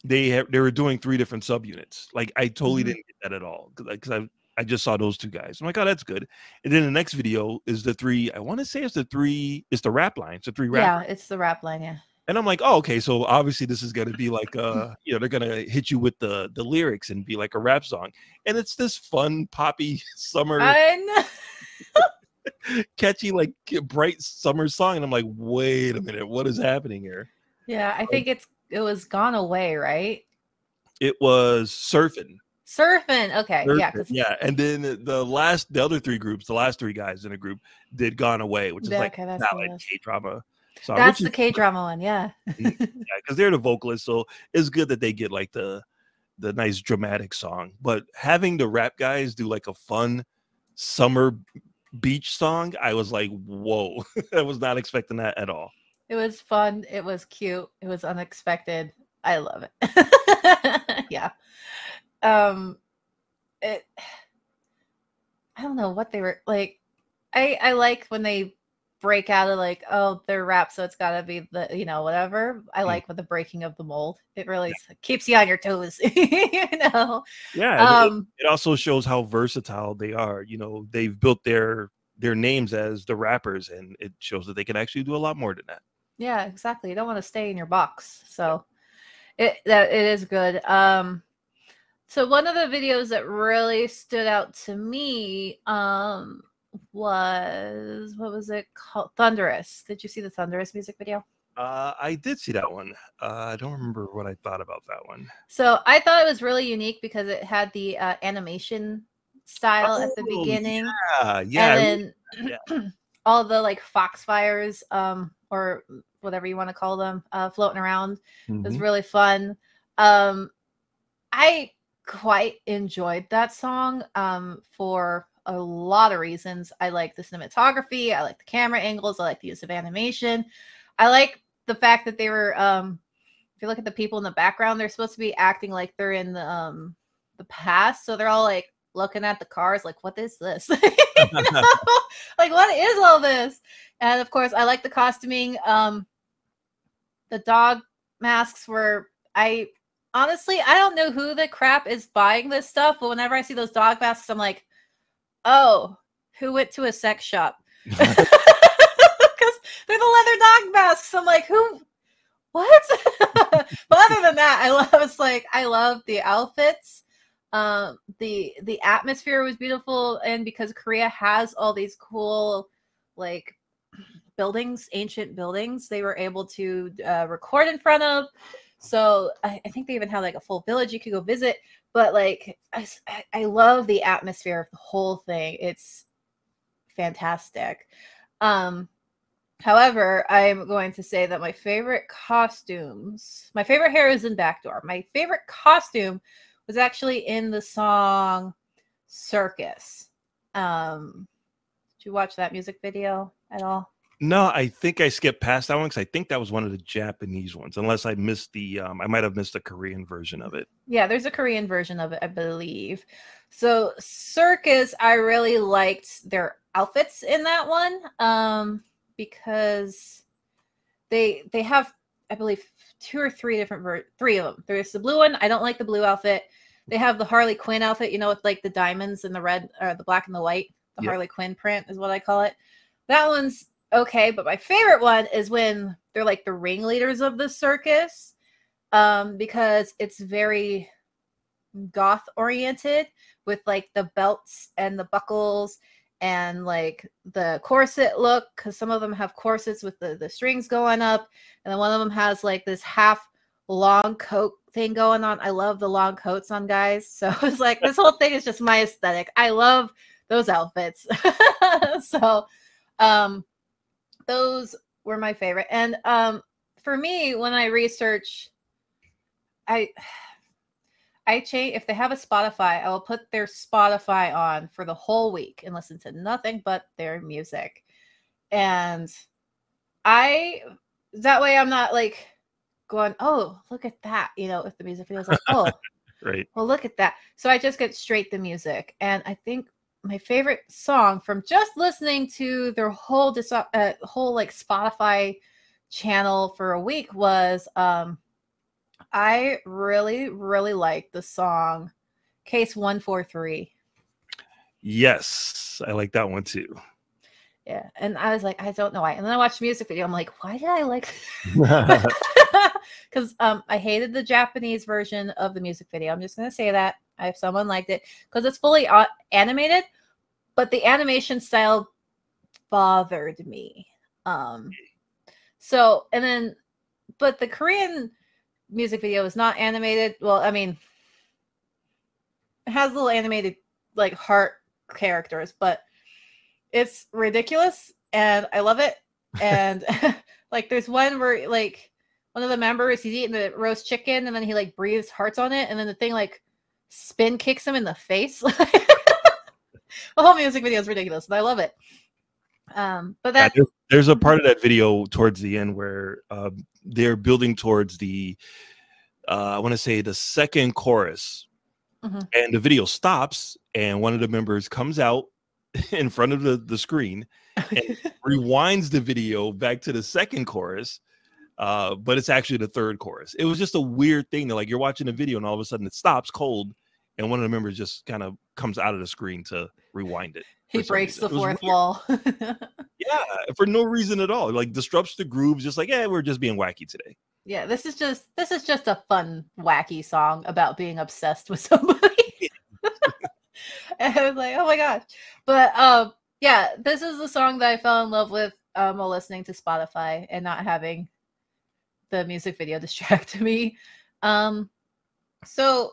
they were doing 3 different subunits. Like I totally didn't get that at all, because I just saw those 2 guys. I'm like, oh, that's good. And then the next video is the 3. I want to say it's the rap line. It's the 3 rap. Yeah, it's the rap line. Yeah. And I'm like, oh, okay. So obviously this is gonna be like they're gonna hit you with the lyrics and be like a rap song. And it's this fun poppy summer I know. catchy, like bright summer song. And I'm like, wait a minute, what is happening here? Yeah, I think it was Gone Away, right? It was Surfing. Surfing. Okay. Yeah. Yeah. And then the other 3 groups, the last 3 guys in the group did Gone Away, which is like that's ballad K-drama song. That's the K-drama one. Yeah. Yeah, because they're the vocalists, so it's good that they get like the nice dramatic song. But having the rap guys do like a fun summer beach song, I was like, whoa. I was not expecting that at all. It was fun. It was cute. It was unexpected. I love it. Yeah. I don't know what they were like. I like when they break out of like, oh, they're rap, so it's gotta be the whatever. I like with the breaking of the mold. It really keeps you on your toes. Yeah. It also shows how versatile they are. They've built their names as the rappers, and it shows that they can actually do a lot more than that. Yeah, exactly. You don't want to stay in your box. So it is good. So one of the videos that really stood out to me was, what was it called? Thunderous. Did you see the Thunderous music video? I did see that one. I don't remember what I thought about that one. So I thought it was really unique because it had the animation style at the beginning. Yeah. And then all the like foxfires, or whatever you want to call them, floating around. It was really fun. I quite enjoyed that song for a lot of reasons. I like the cinematography, I like the camera angles, I like the use of animation. I like the fact that they were if you look at the people in the background, they're supposed to be acting like they're in the past, so they're all like looking at the cars like, what is this? Like, what is all this? And of course I like the costuming. The dog masks were, honestly, I don't know who the crap is buying this stuff, but whenever I see those dog masks, I'm like, oh, who went to a sex shop? Because they're the leather dog masks. I'm like, who? What? But other than that, I love the outfits. The atmosphere was beautiful, and because Korea has all these cool like buildings, ancient buildings, they were able to record in front of. So I think they even have like a full village you could go visit. But like I love the atmosphere of the whole thing. It's fantastic. However, I'm going to say that my favorite costumes, my favorite hair is in Backdoor. My favorite costume was actually in the song Circus. Did you watch that music video at all? No, I think I skipped past that one because I think that was one of the Japanese ones, unless I missed the I might have missed the Korean version of it. Yeah, there's a Korean version of it, I believe. So Circus, I really liked their outfits in that one, because they have, I believe, 2 or 3 different three of them. There's the blue one. I don't like the blue outfit. They have the Harley Quinn outfit, you know, with like the diamonds and the red, or the black and the white. The Harley Quinn print is what I call it. That one's okay, but my favorite one is when they're like the ringleaders of the circus, because it's very goth oriented with like the belts and the buckles and like the corset look, because some of them have corsets with the strings going up, and then one of them has like this half long coat thing going on. I love the long coats on guys, so it's like this whole thing is just my aesthetic. I love those outfits. So those were my favorite. And for me, when I research, I change, if they have a Spotify, I will put their Spotify on for the whole week and listen to nothing but their music. And that way I'm not like going, oh, look at that, you know, if the music video is like, oh, right, well, look at that. So I just get straight to music. And I think my favorite song from just listening to their whole like Spotify channel for a week was I really like the song Case 143. Yes, I like that one too. Yeah, and I was like, I don't know why. And then I watched the music video. I'm like, why did I like? Because I hated the Japanese version of the music video. I'm just gonna say that if someone liked it, because it's fully animated, but the animation style bothered me. So, and then, but the Korean music video is not animated. Well, I mean, it has little animated like heart characters, but it's ridiculous and I love it. And like there's one where like one of the members, he's eating the roast chicken and then he like breathes hearts on it, and then the thing like spin kicks him in the face. The whole music video is ridiculous and I love it. But that there's a part of that video towards the end where they're building towards the I want to say the second chorus, and the video stops and one of the members comes out in front of the screen and rewinds the video back to the second chorus, but it's actually the third chorus. It was just a weird thing that like you're watching a video and all of a sudden it stops cold and one of the members just kind of comes out of the screen to rewind it. He breaks the fourth wall. Yeah, for no reason at all. Like disrupts the groove, just like, yeah, we're just being wacky today. Yeah, this is just a fun, wacky song about being obsessed with somebody. And I was like, oh my gosh. But yeah, this is the song that I fell in love with while listening to Spotify and not having the music video distract me. So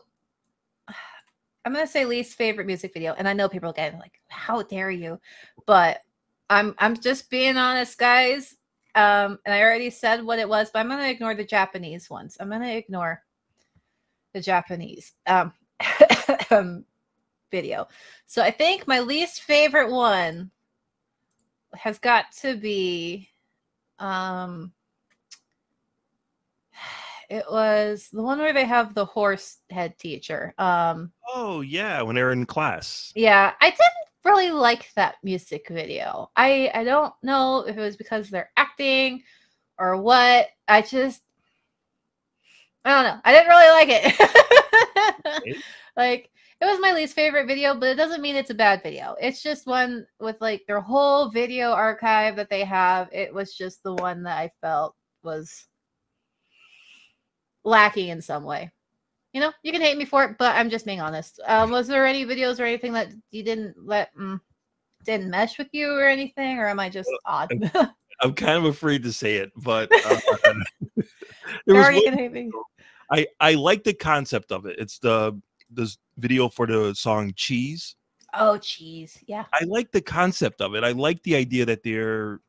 I'm gonna say least favorite music video, and I know people are getting like, how dare you? But I'm just being honest, guys. And I already said what it was, but I'm gonna ignore the Japanese ones. I'm gonna ignore the Japanese video. So I think my least favorite one has got to be it was the one where they have the horse head teacher. Oh yeah, when they're in class. Yeah, I didn't really like that music video. I don't know if it was because they're acting or what. I don't know. I didn't really like it. Like, it was my least favorite video, but it doesn't mean it's a bad video. It's just one with like their whole video archive that they have. It was just the one that I felt was lacking in some way. You know, you can hate me for it, but I'm just being honest. Was there any videos or anything that you didn't mesh with you or anything, or am I just odd? I'm kind of afraid to say it, but You're already gonna hate me. I like the concept of it. It's this video for the song Cheese. Oh, cheese. Yeah. I like the concept of it. I like the idea that they're,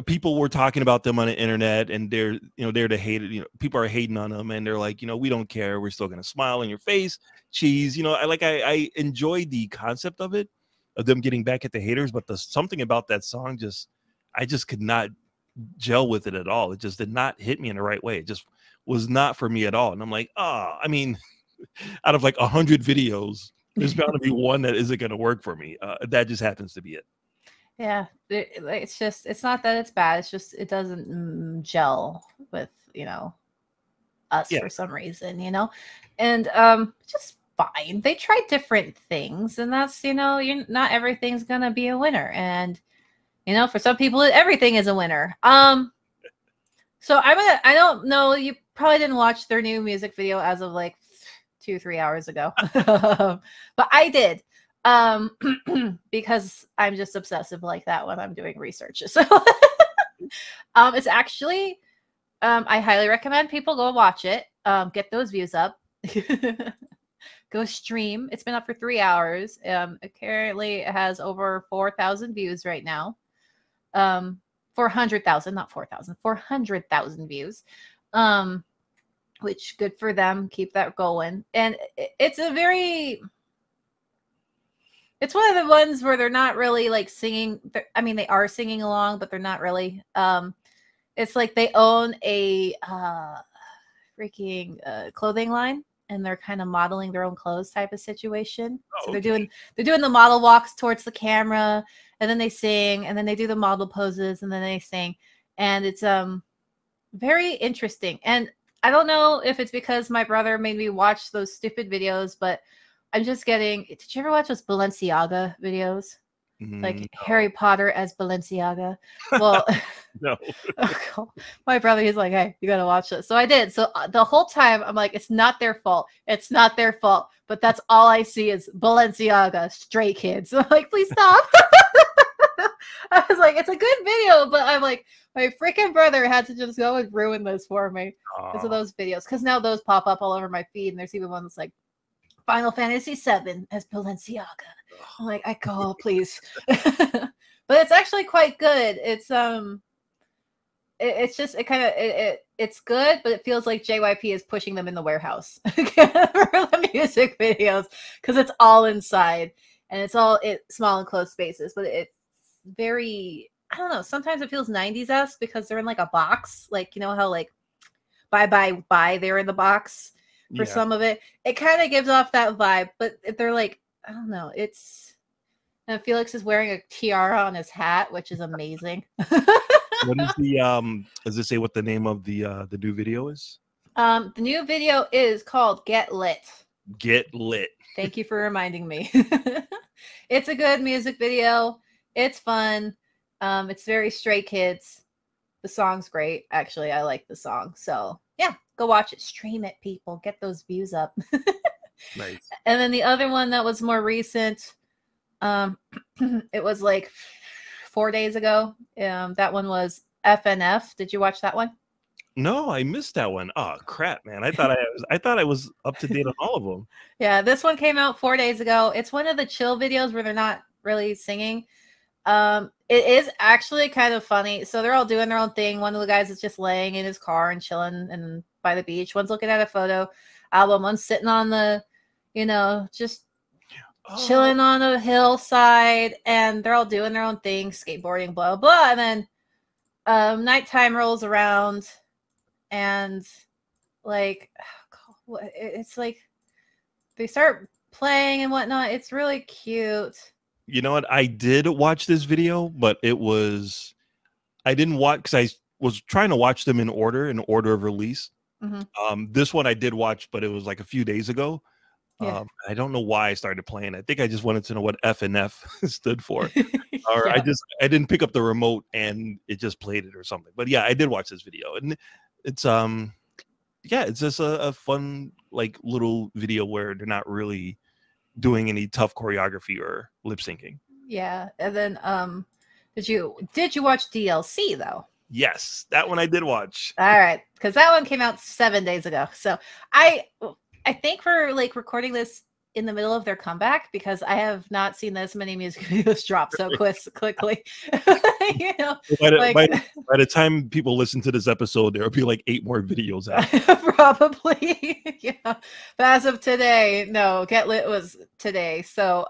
people were talking about them on the internet, and they're the hated, people are hating on them, and they're like, we don't care. We're still going to smile in your face. Cheese. I enjoy the concept of it, of them getting back at the haters, but something about that song I just could not gel with it at all. It just did not hit me in the right way. It just was not for me at all. And I'm like, I mean, out of like 100 videos, there's bound to be one that isn't going to work for me. That just happens to be it. Yeah, it's not that it's bad. It's just it doesn't gel with us for some reason, and just fine. They tried different things, and that's not everything's gonna be a winner, and for some people everything is a winner. So I don't know. You probably didn't watch their new music video as of like 2-3 hours ago, but I did. Because I'm just obsessive like that when I'm doing research. So it's actually I highly recommend people go watch it. Get those views up. Go stream. It's been up for 3 hours. Currently it has over 4,000 views right now. 400,000, not 4,000, 400,000 views. Which good for them. Keep that going. And it's one of the ones where they're not really like singing. I mean, they are singing along, but they're not really. It's like they own a freaking clothing line, and they're kind of modeling their own clothes type of situation. So they're doing the model walks towards the camera, and then they sing, and then they do the model poses, and then they sing, and it's very interesting. And I don't know if it's because my brother made me watch those stupid videos, but I'm just getting. Did you ever watch those Balenciaga videos? Like No. Harry Potter as Balenciaga? Well, No. my brother, he's like, hey, you got to watch this. So I did. So the whole time I'm like, it's not their fault. It's not their fault. But that's all I see is Balenciaga, Stray Kids. I'm like, please stop. I was like, it's a good video, but I'm like, my freaking brother had to just go and ruin this for me because of those videos. Because now those pop up all over my feed, and there's even one that's like, Final Fantasy VII as Balenciaga. I'm like, I call, please. But it's actually quite good. It's just it's good, but it feels like JYP is pushing them in the warehouse for the music videos because it's all inside and it's small and close spaces. But it's very, I don't know. Sometimes it feels 90s-esque because they're in like a box, like how like bye they're in the box. For some of it kind of gives off that vibe, but they're like, I don't know, and Felix is wearing a tiara on his hat, which is amazing. What is does it say what the name of the new video is? The new video is called Get Lit. Get Lit. Thank you for reminding me. It's a good music video. It's fun. It's very Stray Kids. The song's great. Actually, I like the song. So yeah, go watch it. Stream it, people. Get those views up. Nice. And then the other one that was more recent, it was like 4 days ago. That one was FNF. Did you watch that one? No, I missed that one. Oh crap, man! I thought I was up to date on all of them. Yeah, this one came out 4 days ago. It's one of the chill videos where they're not really singing. It is actually kind of funny. So they're all doing their own thing. One of the guys is just laying in his car and chilling and by the beach. One's looking at a photo album. One's sitting on the, just chilling on a hillside, and they're all doing their own thing, skateboarding, blah, blah. And then nighttime rolls around, and like, it's like they start playing and whatnot. It's really cute. You know what? I did watch this video, but I didn't watch because I was trying to watch them in order of release. Mm-hmm. This one I did watch, but it was like a few days ago. Yeah. I don't know why I started playing. I think I just wanted to know what F and F stood for. Or Yeah. I didn't pick up the remote and it just played it or something. But yeah, I did watch this video, and it's it's just a fun like little video where they're not really doing any tough choreography or lip syncing. Yeah. And then did you watch DLC though? Yes, that one I did watch. All right, because that one came out 7 days ago. So I think we're like recording this in the middle of their comeback, because I have not seen this many music videos drop so quickly. You know, by the time people listen to this episode, there will be like 8 more videos out. Probably. Yeah. But as of today, no, Get Lit was today. So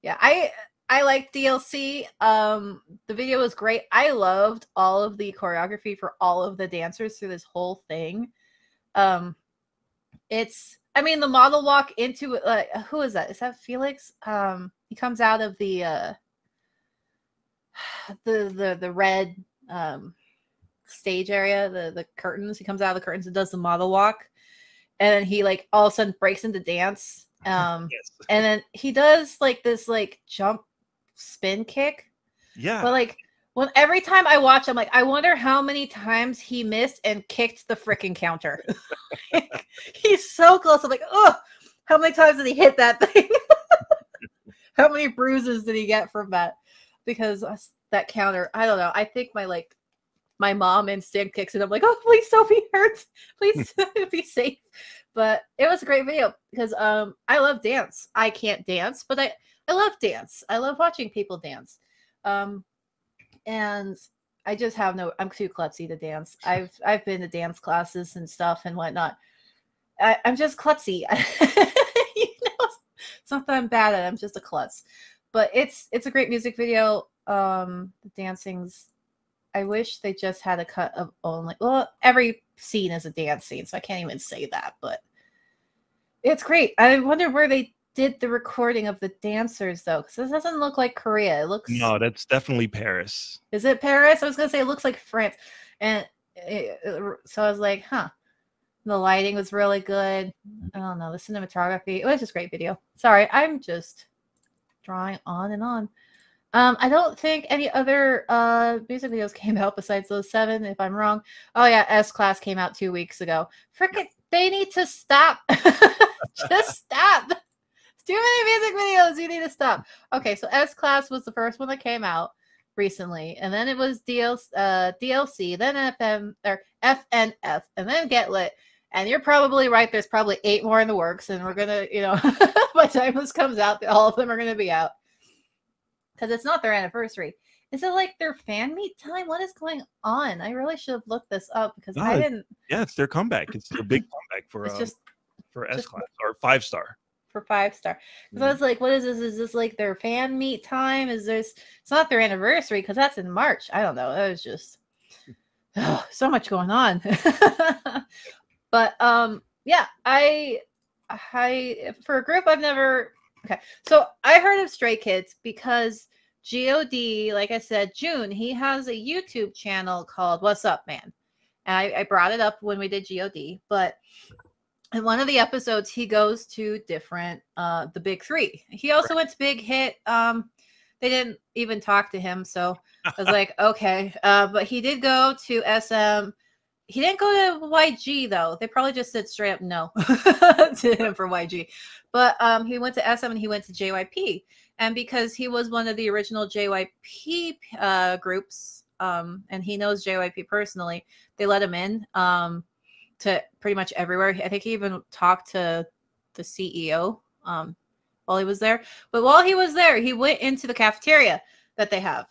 yeah, I like DLC. The video was great. I loved all of the choreography for all of the dancers through this whole thing. I mean, the model walk into who is that? Is that Felix? He comes out of the red stage area, the curtains. He comes out of the curtains and does the model walk, and then he like all of a sudden breaks into dance. Yes. And then he does like this like jump spin kick. Yeah. But like every time I watch, I'm like, I wonder how many times he missed and kicked the freaking counter. Like, he's so close. I'm like, oh, how many times did he hit that thing? How many bruises did he get from that? Because that counter, I don't know. I think my mom instinct kicks it. I'm like, oh, please don't be hurt. Please be safe. But it was a great video because I love dance. I can't dance, but I love dance. I love watching people dance. And I just have I'm too klutzy to dance. I've been to dance classes and stuff and whatnot. I'm just klutzy. You know, it's not that I'm bad at it. I'm just a klutz. But it's a great music video. The dancing's, I wish they just had a cut of only, well, every scene is a dance scene, so I can't even say that, but it's great. I wonder where they did the recording of the dancers though, because this doesn't look like Korea. It looks, no, that's definitely Paris. Is it Paris? I was gonna say it looks like France, and so I was like, huh. The lighting was really good. I don't know, the cinematography. It was just a great video. Sorry, I'm just drawing on and on. I don't think any other music videos came out besides those 7, if I'm wrong. Oh yeah, S-Class came out 2 weeks ago. Frickin', they need to stop. Just stop. Too many music videos. You need to stop. Okay, so S-Class was the first one that came out recently, and then it was DLC, then FNF, and then Get Lit. And you're probably right. There's probably 8 more in the works, and we're gonna, you know, by the time this comes out, all of them are gonna be out because it's not their anniversary. Is it like their fan meet time? What is going on? I really should have looked this up because I didn't. Yeah, it's their comeback. It's their big comeback for S-Class or 5-star. For 5-star. Because I was like, what is this? Is this like their fan meet time? Is this? It's not their anniversary because that's in March. I don't know. It was just so much going on. But yeah, I for a group I've never. Okay, so I heard of Stray Kids because God, like I said, June, he has a YouTube channel called What's Up Man, and I brought it up when we did God, but in one of the episodes he goes to different the big 3. He also went to Big Hit. They didn't even talk to him, so I was like, okay, but he did go to SM. He didn't go to YG though. They probably just said straight up no to him for YG. But he went to SM and he went to JYP. And because he was one of the original JYP groups, and he knows JYP personally, they let him in to pretty much everywhere. I think he even talked to the CEO while he was there. But while he was there, he went into the cafeteria that they have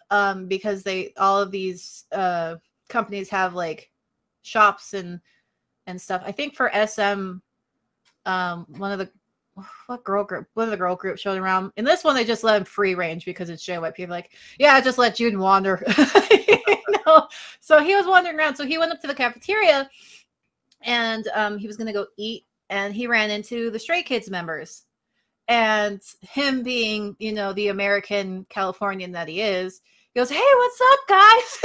because all of these companies have like shops and stuff. I think for SM, one of the girl group showed around. In this one, they just let him free range because it's JYP. Like, yeah, just let June wander. You know? So he was wandering around. So he went up to the cafeteria and he was gonna go eat, and he ran into the Stray Kids members. And him being, you know, the American Californian that he is, he goes, "Hey, what's up, guys?"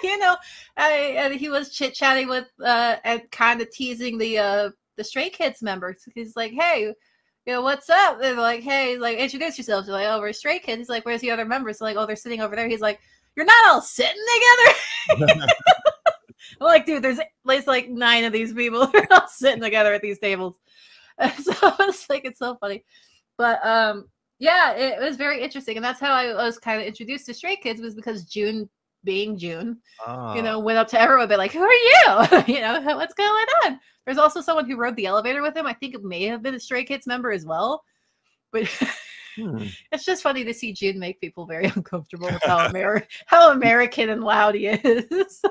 You know, and he was chit-chatting with and kind of teasing the Stray Kids members. He's like, "Hey, you know, what's up?" They're like, "Hey," like, "introduce yourselves." They're like, "Oh, we're Stray Kids." He's like, "Where's the other members?" They're like, "Oh, they're sitting over there." He's like, "You're not all sitting together." I'm like, dude, there's like 9 of these people. They're all sitting together at these tables. And so it's like, it's so funny. But Yeah, it was very interesting, and that's how I was kind of introduced to Stray Kids, was because June, being June, went up to everyone, be like, "Who are you? What's going on?" There's also someone who rode the elevator with him. I think it may have been a Stray Kids member as well, but it's just funny to see June make people very uncomfortable with how American and loud he is.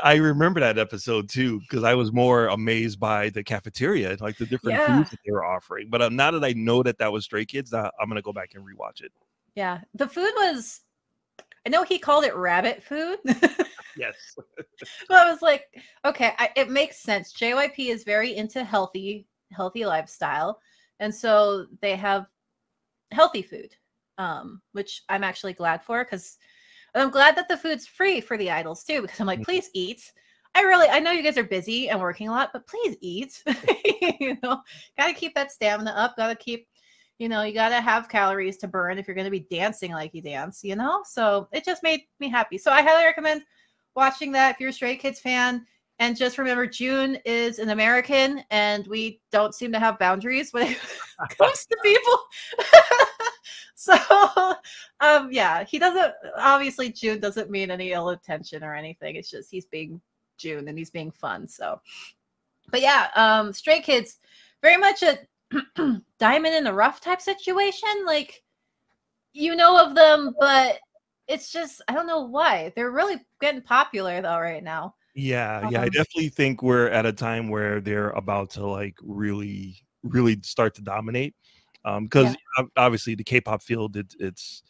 I remember that episode too, because I was more amazed by the cafeteria, like the different foods that they were offering. But now that I know that was Stray Kids, I'm gonna go back and rewatch it. Yeah, the food was, I know he called it rabbit food. Yes. But I was like, okay, it makes sense. JYP is very into healthy lifestyle, and so they have healthy food, which I'm actually glad for, because I'm glad that the food's free for the idols too, because I'm like, please eat. I know you guys are busy and working a lot, but please eat. Gotta keep that stamina up, gotta keep, you gotta have calories to burn if you're gonna be dancing like you dance, so it just made me happy. So I highly recommend watching that if you're a Stray Kids fan. And just remember, June is an American, and we don't seem to have boundaries when it comes to people. So, yeah, he doesn't, obviously June doesn't mean any ill intention or anything. It's just he's being June and he's being fun. So, but yeah, Stray Kids, very much a diamond in the rough type situation. Like, of them, but it's just, I don't know why. They're really getting popular though right now. Yeah, I definitely think we're at a time where they're about to like really start to dominate. Because obviously the K-pop field, it's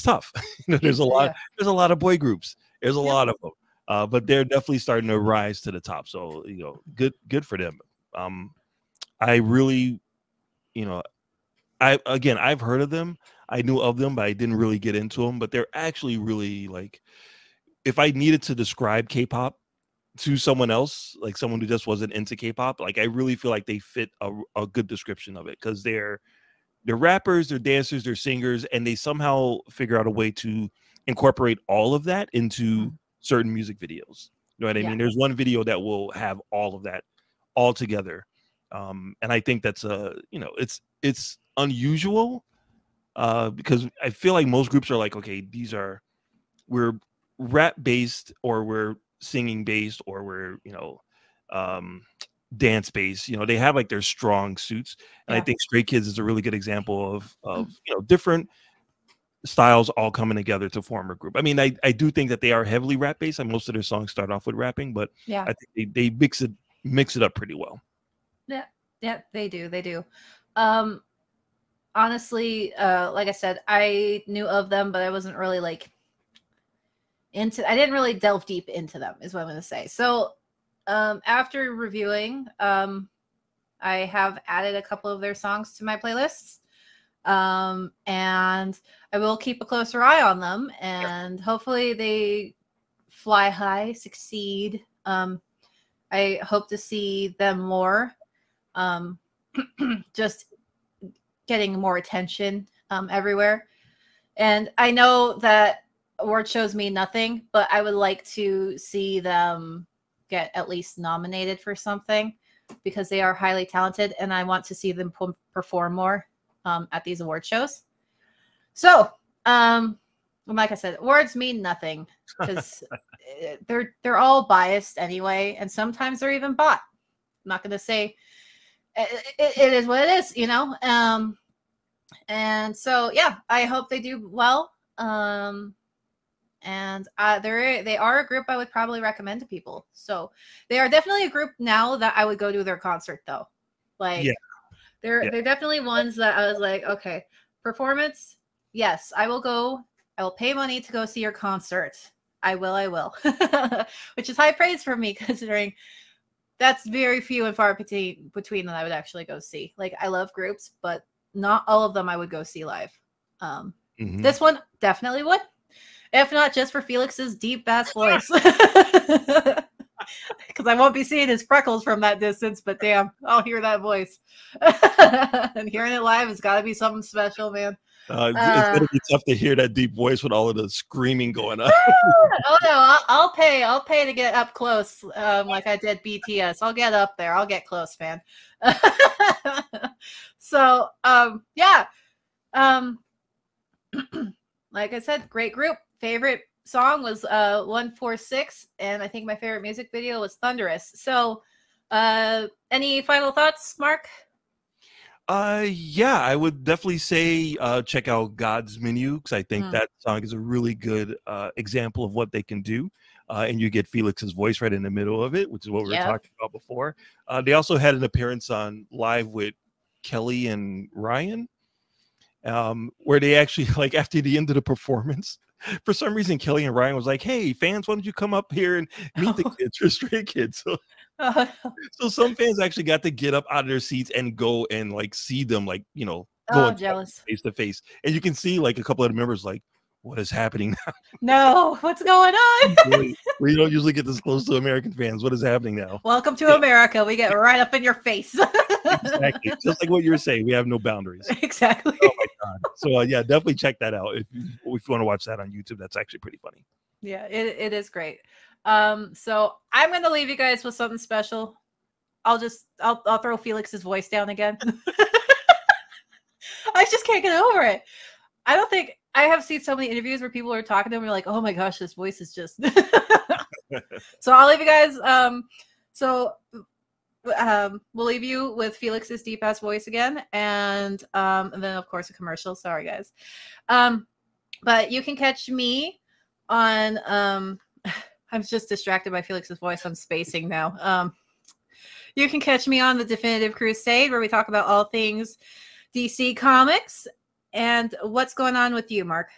tough. There's a lot of boy groups. There's a lot of them. But they're definitely starting to rise to the top. So good for them. I really, I've heard of them. I knew of them, but I didn't really get into them. But they're actually really, like, if I needed to describe K-pop to someone else, like someone who just wasn't into K-pop, like I really feel like they fit a good description of it, because they're rappers, they're dancers, they're singers, and they somehow figure out a way to incorporate all of that into certain music videos. You know what I mean? There's one video that will have all of that all together. And I think that's it's unusual, because I feel like most groups are like, okay, we're rap based, or we're singing based, or we're dance based. They have like their strong suits, and I think Stray Kids is a really good example of different styles all coming together to form a group. I mean, I do think that they are heavily rap based, and most of their songs start off with rapping, but I think they mix it up pretty well. Yeah, they do. Honestly, like I said, I knew of them, but I wasn't really like I didn't really delve deep into them, is what I'm going to say. So after reviewing, I have added a couple of their songs to my playlists, and I will keep a closer eye on them, and hopefully they fly high, succeed. I hope to see them more, just getting more attention everywhere. And I know that award shows mean nothing, but I would like to see them get at least nominated for something, because they are highly talented, and I want to see them perform more at these award shows. So, like I said, awards mean nothing, because they're all biased anyway, and sometimes they're even bought. I'm not going to say it is what it is, and so yeah, I hope they do well. And they are a group I would probably recommend to people. So they are definitely a group now that I would go to their concert though. Like they're definitely ones that I was like, okay, performance, yes, I will go. I will pay money to go see your concert. I will. Which is high praise for me, considering that's very few and far between that I would actually go see. Like, I love groups, but not all of them I would go see live. This one definitely would. If not just for Felix's deep bass voice. Because I won't be seeing his freckles from that distance, but damn, I'll hear that voice. And hearing it live has got to be something special, man. It's going to be tough to hear that deep voice with all of the screaming going on. Oh no, I'll pay to get up close, like I did BTS. I'll get up there. I'll get close, man. So, yeah. like I said, great group. Favorite song was 146, and I think my favorite music video was Thunderous. So any final thoughts, Mark? Yeah, I would definitely say check out God's Menu, because I think that song is a really good example of what they can do. And you get Felix's voice right in the middle of it, which is what we were talking about before. They also had an appearance on Live with Kelly and Ryan, where they actually, like, after the end of the performance, for some reason, Kelly and Ryan was like, "Hey, fans, why don't you come up here and meet the kids for Stray Kids?" So some fans actually got to get up out of their seats and go and like see them, like, you know, go jealous face to face. And you can see like a couple of the members like, what is happening now? No, what's going on? We don't usually get this close to American fans. What is happening now? Welcome to America. We get right up in your face. Exactly. Just like what you were saying, we have no boundaries. Exactly. Oh my God. So yeah, definitely check that out if you want to watch that on YouTube. That's actually pretty funny. Yeah, it is great. So I'm gonna leave you guys with something special. I'll throw Felix's voice down again. I just can't get over it. I have seen so many interviews where people are talking to him and like, oh my gosh, this voice is just so I'll leave you guys. We'll leave you with Felix's deep ass voice again, and then of course a commercial. Sorry guys. But you can catch me on I'm just distracted by Felix's voice. I'm spacing now. You can catch me on the Definitive Crusade, where we talk about all things DC Comics. And what's going on with you, Mark?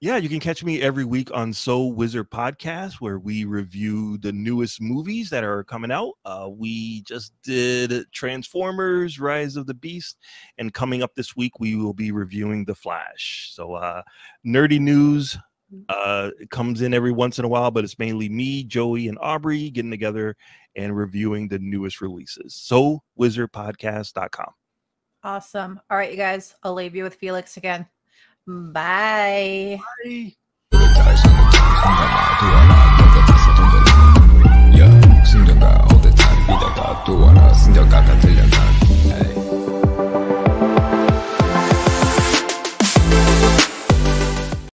Yeah, you can catch me every week on So Wizard Podcast, where we review the newest movies that are coming out. We just did Transformers, Rise of the Beast, and coming up this week, we will be reviewing The Flash. So nerdy news comes in every once in a while, but it's mainly me, Joey, and Aubrey getting together and reviewing the newest releases. So wizardpodcast.com. Awesome. All right, you guys, I'll leave you with Felix again. Bye. Bye.